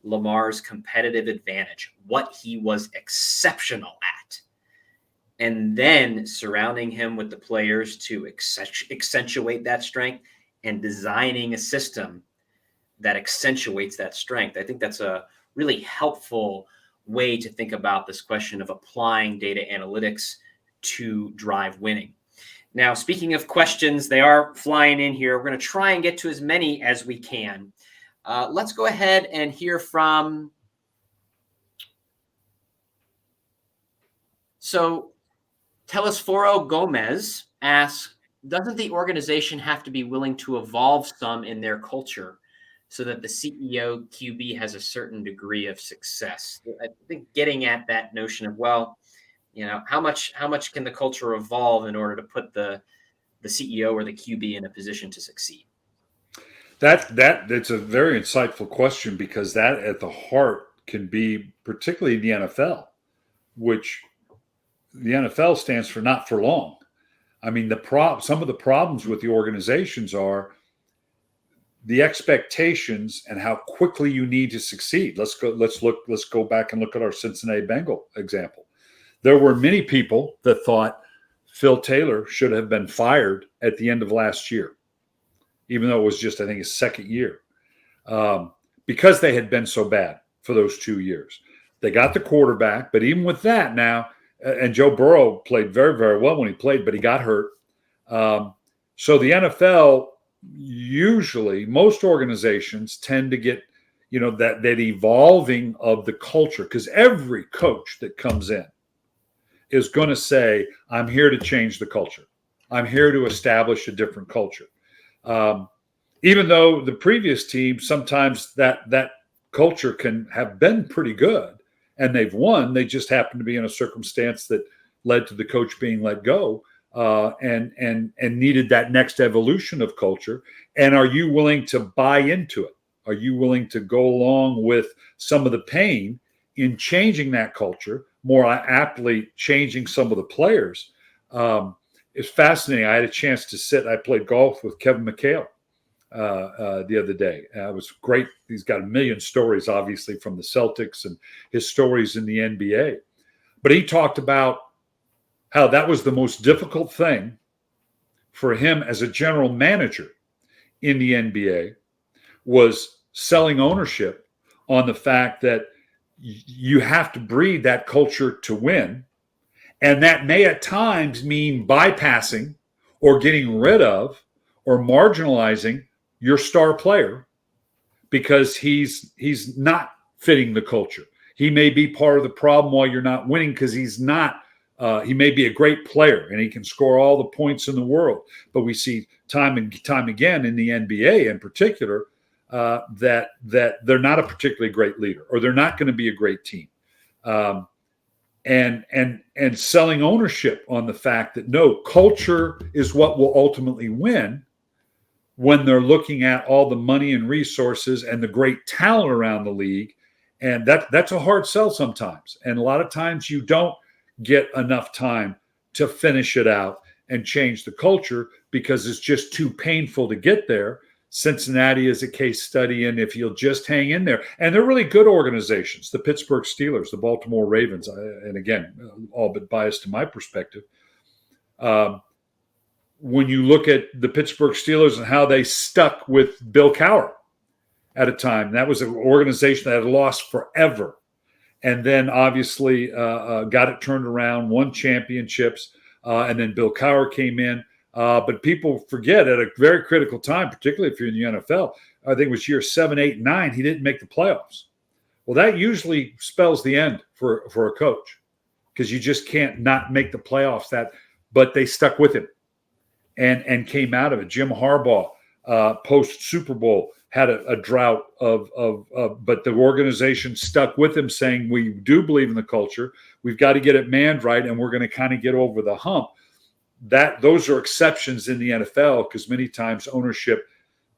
Lamar's competitive advantage, what he was exceptional at, and then surrounding him with the players to accentuate that strength and designing a system that accentuates that strength. I think that's a really helpful way to think about this question of applying data analytics to drive winning. Now, speaking of questions, they are flying in here. We're going to try and get to as many as we can. Let's go ahead and hear from. So Telesforo Gomez asks, doesn't the organization have to be willing to evolve some in their culture so that the CEO QB has a certain degree of success? I think getting at that notion of, well, you know, how much can the culture evolve in order to put the CEO or the QB in a position to succeed? That's a very insightful question, because that at the heart can be, particularly the NFL, which the NFL stands for not for long. I mean, some of the problems with the organizations are the expectations and how quickly you need to succeed. Let's go back and look at our Cincinnati Bengal example. There were many people that thought Phil Taylor should have been fired at the end of last year, even though it was just, I think, his second year, because they had been so bad for those 2 years. They got the quarterback, but even with that now, and Joe Burrow played very, very well when he played, but he got hurt. So the NFL, usually, most organizations tend to get, that evolving of the culture, because every coach that comes in is going to say, I'm here to change the culture. I'm here to establish a different culture. Even though the previous team, sometimes that culture can have been pretty good and they've won. They just happen to be in a circumstance that led to the coach being let go, and needed that next evolution of culture. And are you willing to buy into it? Are you willing to go along with some of the pain in changing that culture, more aptly changing some of the players? It's fascinating. I had a chance to I played golf with Kevin McHale the other day. It was great. He's got a million stories, obviously, from the Celtics and his stories in the NBA. But he talked about how that was the most difficult thing for him as a general manager in the NBA, was selling ownership on the fact that you have to breed that culture to win. And that may at times mean bypassing or getting rid of or marginalizing your star player because he's not fitting the culture. He may be part of the problem while you're not winning because he's not. He may be a great player and he can score all the points in the world, but we see time and time again in the NBA in particular that they're not a particularly great leader, or they're not going to be a great team. And selling ownership on the fact that no, culture is what will ultimately win, when they're looking at all the money and resources and the great talent around the league. And that's a hard sell sometimes. And a lot of times you don't get enough time to finish it out and change the culture because it's just too painful to get there. Cincinnati is a case study, and if you'll just hang in there, and they're really good organizations, the Pittsburgh Steelers, the Baltimore Ravens, and again, all but biased to my perspective. When you look at the Pittsburgh Steelers and how they stuck with Bill Cowher at a time, that was an organization that had lost forever. And then obviously got it turned around, won championships, and then Bill Cowher came in. But people forget at a very critical time, particularly if you're in the NFL, I think it was year 7, 8, 9, he didn't make the playoffs. Well, that usually spells the end for a coach because you just can't not make the playoffs. But they stuck with him and came out of it. Jim Harbaugh, post Super Bowl, had a drought but the organization stuck with him, saying, we do believe in the culture. We've got to get it manned right, and we're going to kind of get over the hump. Those are exceptions in the NFL because many times ownership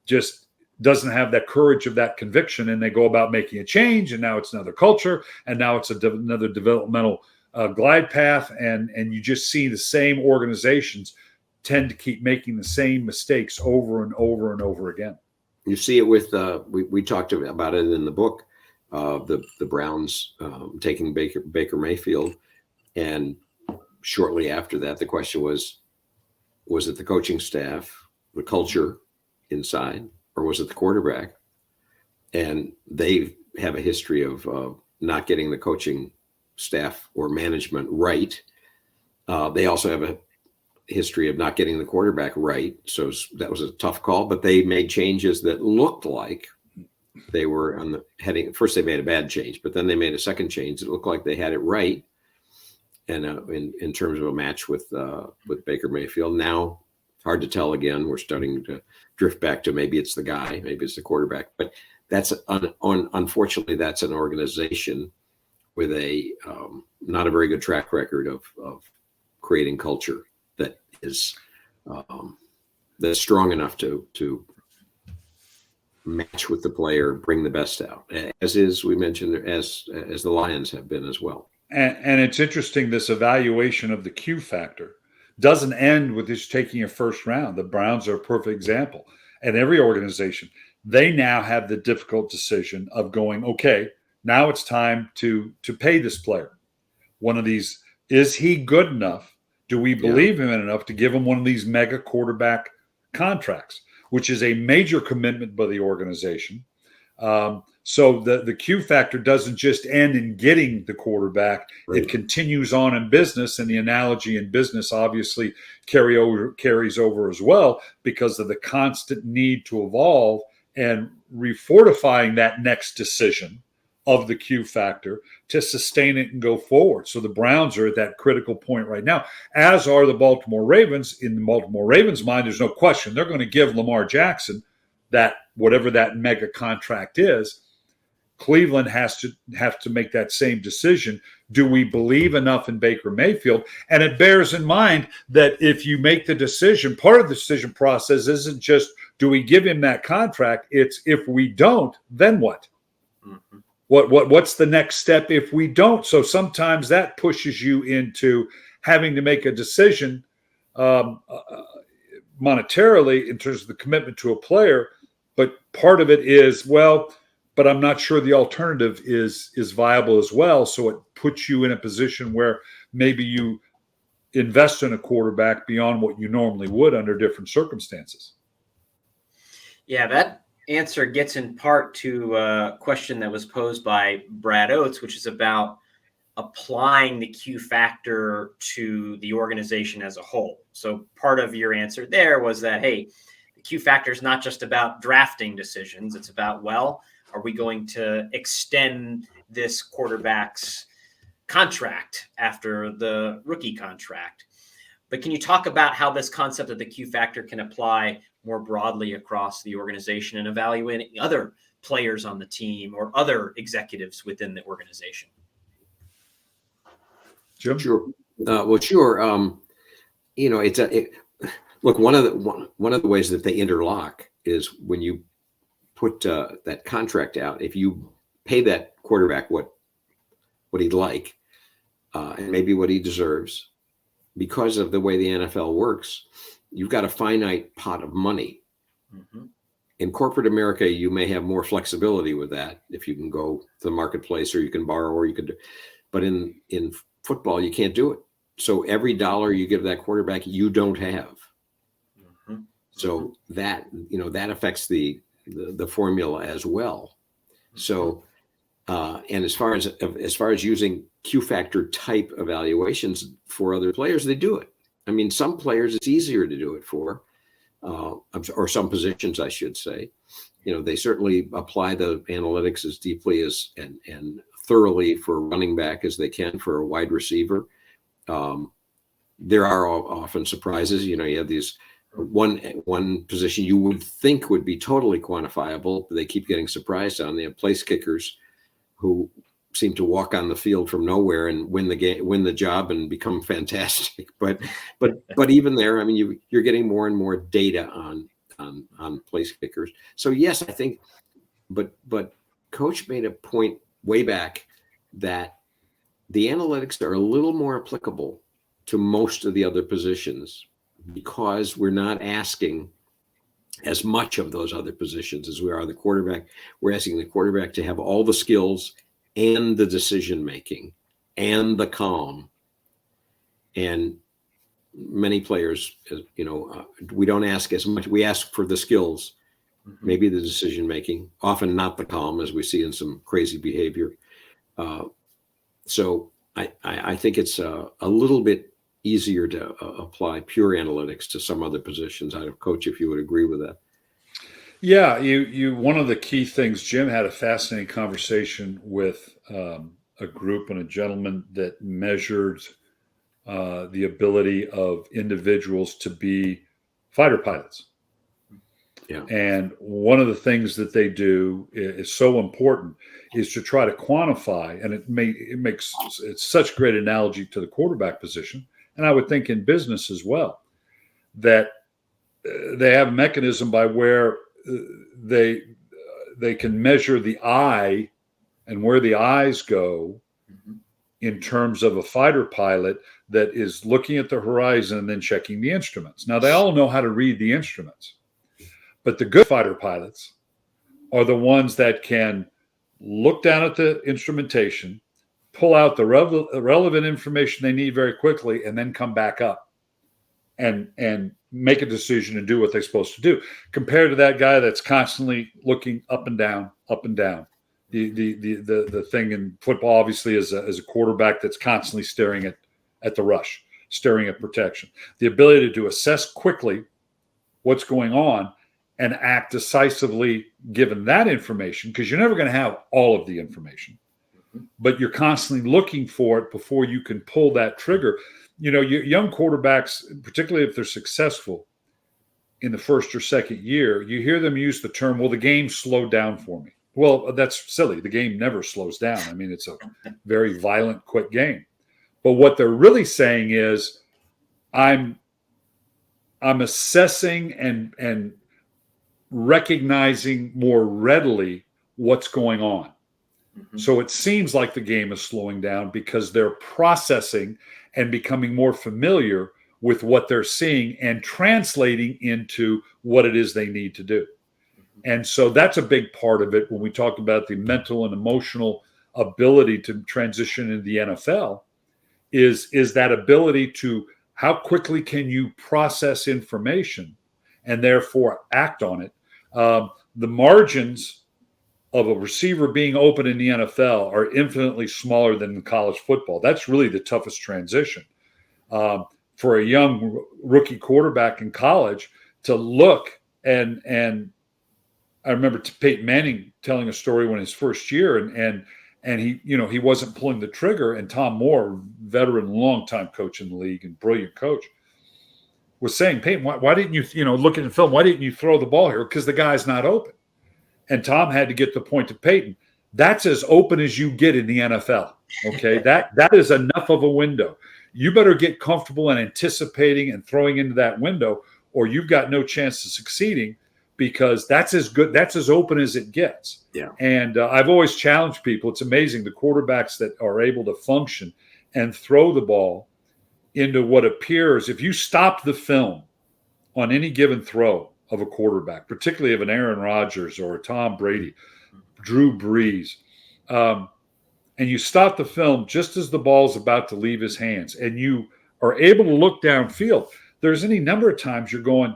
just doesn't have that courage of that conviction, and they go about making a change, and now it's another culture, and now it's another developmental glide path, and you just see the same organizations tend to keep making the same mistakes over and over and over again. You see it with we talked about it in the book, the Browns taking Baker Mayfield, and shortly after that, the question was it the coaching staff, the culture inside, or was it the quarterback? And they have a history of not getting the coaching staff or management right. They also have a history of not getting the quarterback right. So that was a tough call, but they made changes that looked like they were on the heading. First, they made a bad change, but then they made a second change. It looked like they had it right. And in terms of a match with Baker Mayfield, now hard to tell again. We're starting to drift back to maybe it's the guy, maybe it's the quarterback, but that's unfortunately, that's an organization with a not a very good track record of creating culture that is that's strong enough to match with the player, bring the best out, as is, we mentioned, as the Lions have been as well. And it's interesting, this evaluation of the Q factor doesn't end with just taking a first round. The Browns are a perfect example. And every organization, they now have the difficult decision of going, okay, now it's time to pay this player. One of these, is he good enough? Do we believe him enough to give him one of these mega quarterback contracts, which is a major commitment by the organization? So the Q factor doesn't just end in getting the quarterback. Right. It continues on in business, and the analogy in business obviously carries over as well because of the constant need to evolve and refortifying that next decision of the Q factor to sustain it and go forward. So the Browns are at that critical point right now, as are the Baltimore Ravens. In the Baltimore Ravens' mind, there's no question they're going to give Lamar Jackson that, whatever that mega contract is. Cleveland has to make that same decision. Do we believe enough in Baker Mayfield? And it bears in mind that if you make the decision, part of the decision process isn't just, do we give him that contract? It's, if we don't, then what? Mm-hmm. What's the next step if we don't? So sometimes that pushes you into having to make a decision monetarily in terms of the commitment to a player. But part of it is, well, but I'm not sure the alternative is viable as well. So it puts you in a position where maybe you invest in a quarterback beyond what you normally would under different circumstances. Yeah, that answer gets in part to a question that was posed by Brad Oates, which is about applying the Q factor to the organization as a whole. So part of your answer there was that, hey, the Q factor is not just about drafting decisions. It's about, well, are we going to extend this quarterback's contract after the rookie contract? But can you talk about how this concept of the Q factor can apply more broadly across the organization and evaluating other players on the team or other executives within the organization? Jim? Sure. Well, sure. Look, one of the ways that they interlock is when you put that contract out. If you pay that quarterback what he'd like, and maybe what he deserves, because of the way the NFL works, you've got a finite pot of money. Mm-hmm. In corporate America, you may have more flexibility with that if you can go to the marketplace, or you can borrow, or you could. But in football, you can't do it. So every dollar you give that quarterback, you don't have. Mm-hmm. So that affects the formula as well. So, and as far as using Q factor type evaluations for other players, they do it. I mean, some players it's easier to do it for, or some positions, I should say. They certainly apply the analytics as deeply as and thoroughly for running back as they can for a wide receiver. There are often surprises. You have these one position you would think would be totally quantifiable, but they keep getting surprised on. They have place kickers who seem to walk on the field from nowhere and win the job and become fantastic. But even there, I mean, you're getting more and more data on place kickers. So yes, I think, but Coach made a point way back that the analytics are a little more applicable to most of the other positions, because we're not asking as much of those other positions as we are the quarterback. We're asking the quarterback to have all the skills and the decision-making and the calm. And many players, we don't ask as much. We ask for the skills, maybe the decision-making, often not the calm, as we see in some crazy behavior. So I think it's a little bit easier to apply pure analytics to some other positions. I'd Coach, if you would agree with that. Yeah, you. One of the key things, Jim had a fascinating conversation with a group and a gentleman that measured the ability of individuals to be fighter pilots. Yeah. And one of the things that they do is so important is to try to quantify, and it's such a great analogy to the quarterback position, and I would think in business as well, that they have a mechanism by where they can measure the eye and where the eyes go in terms of a fighter pilot that is looking at the horizon and then checking the instruments. Now, they all know how to read the instruments, but the good fighter pilots are the ones that can look down at the instrumentation, pull out the relevant information they need very quickly, and then come back up and make a decision and do what they're supposed to do, compared to that guy that's constantly looking up and down, up and down. The thing in football, obviously, is a quarterback that's constantly staring at the rush, staring at protection. The ability to assess quickly what's going on and act decisively given that information, because you're never going to have all of the information, but you're constantly looking for it before you can pull that trigger. Young quarterbacks, particularly if they're successful in the first or second year, you hear them use the term, well, the game slowed down for me. Well, that's silly. The game never slows down. I mean, it's a very violent, quick game. But what they're really saying is, I'm assessing and recognizing more readily what's going on. Mm-hmm. So it seems like the game is slowing down because they're processing and becoming more familiar with what they're seeing and translating into what it is they need to do. And so that's a big part of it when we talk about the mental and emotional ability to transition into the NFL is that ability to how quickly can you process information and therefore act on it. The margins of a receiver being open in the NFL are infinitely smaller than in college football. That's really the toughest transition. For a young rookie quarterback in college to look and I remember Peyton Manning telling a story when his first year and he wasn't pulling the trigger, and Tom Moore, veteran, longtime coach in the league and brilliant coach, was saying, Peyton, why didn't you look at the film? Why didn't you throw the ball here? Because the guy's not open. And Tom had to get the point to Peyton. That's as open as you get in the NFL. Okay, that is enough of a window. You better get comfortable and anticipating and throwing into that window, or you've got no chance of succeeding, because that's as good, that's as open as it gets. Yeah. And I've always challenged people. It's amazing the quarterbacks that are able to function and throw the ball into what appears, if you stop the film on any given throw of a quarterback, particularly of an Aaron Rodgers or a Tom Brady, Drew Brees, and you stop the film just as the ball's about to leave his hands, and you are able to look downfield, there's any number of times you're going,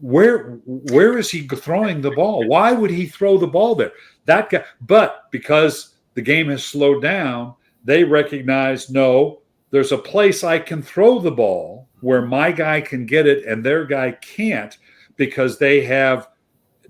where is he throwing the ball? Why would he throw the ball there? That guy, but because the game has slowed down, they recognize, no, there's a place I can throw the ball where my guy can get it and their guy can't, because they have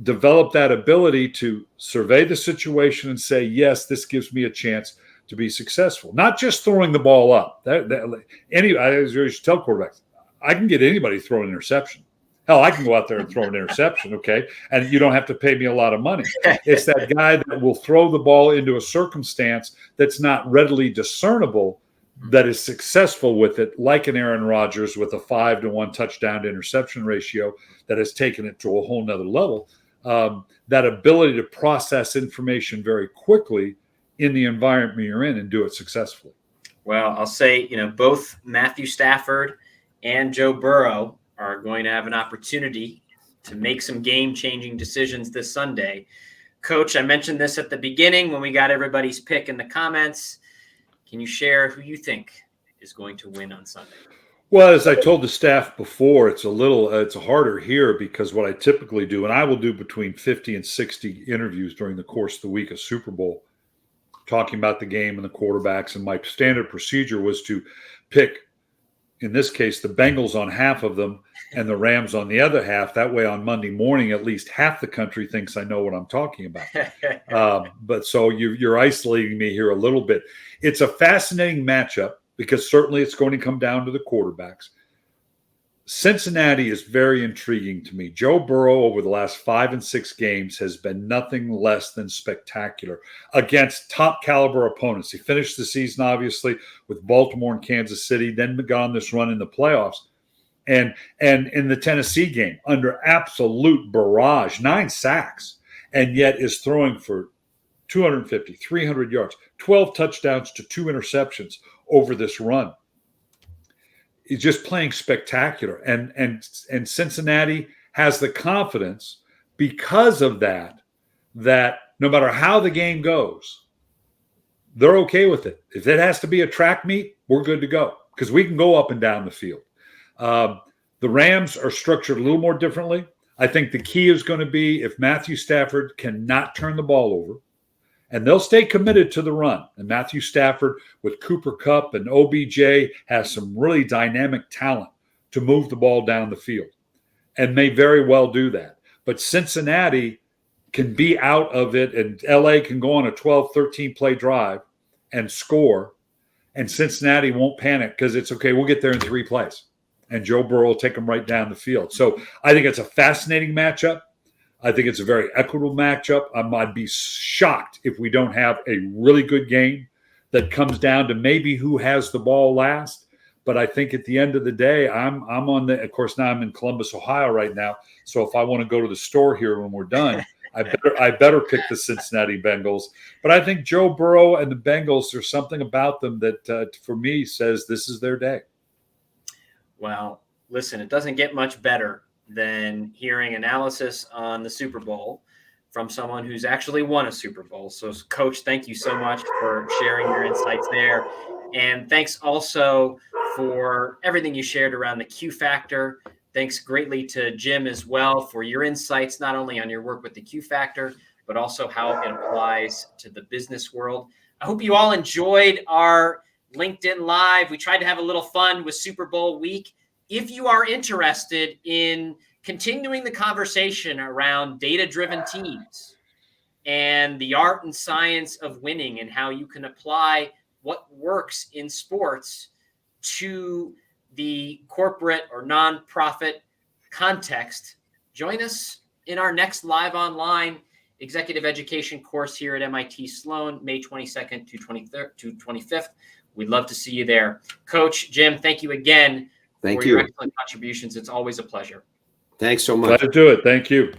developed that ability to survey the situation and say, yes, this gives me a chance to be successful. Not just throwing the ball up. I used to tell quarterbacks, I can get anybody throwing an interception. Hell, I can go out there and throw an interception, okay? And you don't have to pay me a lot of money. It's that guy that will throw the ball into a circumstance that's not readily discernible that is successful with it, like an Aaron Rodgers with a 5-to-1 touchdown to interception ratio that has taken it to a whole nother level. That ability to process information very quickly in the environment you're in and do it successfully. Well, I'll say, both Matthew Stafford and Joe Burrow are going to have an opportunity to make some game-changing decisions this Sunday. Coach, I mentioned this at the beginning when we got everybody's pick in the comments. Can you share who you think is going to win on Sunday? Well, as I told the staff before, it's harder here because what I typically do, and I will do between 50 and 60 interviews during the course of the week of Super Bowl, talking about the game and the quarterbacks. And my standard procedure was to pick, in this case, the Bengals on half of them and the Rams on the other half. That way on Monday morning, at least half the country thinks I know what I'm talking about. But so you're isolating me here a little bit. It's a fascinating matchup because certainly it's going to come down to the quarterbacks. Cincinnati is very intriguing to me. Joe Burrow over the last 5 and 6 games has been nothing less than spectacular against top caliber opponents. He finished the season, obviously, with Baltimore and Kansas City, then got on this run in the playoffs. And in the Tennessee game, under absolute barrage, 9 sacks, and yet is throwing for 250, 300 yards, 12 touchdowns to 2 interceptions over this run. He's just playing spectacular. And Cincinnati has the confidence because of that no matter how the game goes, they're okay with it. If it has to be a track meet, we're good to go because we can go up and down the field. The Rams are structured a little more differently. I think the key is going to be if Matthew Stafford cannot turn the ball over, and they'll stay committed to the run. And Matthew Stafford with Cooper Kupp and OBJ has some really dynamic talent to move the ball down the field and may very well do that. But Cincinnati can be out of it, and LA can go on a 12, 13-play drive and score, and Cincinnati won't panic because it's okay, we'll get there in 3 plays. And Joe Burrow will take them right down the field. So I think it's a fascinating matchup. I think it's a very equitable matchup. I'd be shocked if we don't have a really good game that comes down to maybe who has the ball last. But I think at the end of the day, I'm on the. Of course, now I'm in Columbus, Ohio, right now. So if I want to go to the store here when we're done, I better pick the Cincinnati Bengals. But I think Joe Burrow and the Bengals, there's something about them that, for me, says this is their day. Well, listen, it doesn't get much better than hearing analysis on the Super Bowl from someone who's actually won a Super Bowl. So, Coach, thank you so much for sharing your insights there. And thanks also for everything you shared around the Q Factor. Thanks greatly to Jim as well for your insights, not only on your work with the Q Factor, but also how it applies to the business world. I hope you all enjoyed our LinkedIn Live. We tried to have a little fun with Super Bowl week. If you are interested in continuing the conversation around data-driven teams and the art and science of winning and how you can apply what works in sports to the corporate or nonprofit context, join us in our next live online executive education course here at MIT Sloan, May 22nd to 25th. We'd love to see you there. Coach, Jim, thank you again for your excellent contributions. It's always a pleasure. Thanks so much. Glad to do it. Thank you.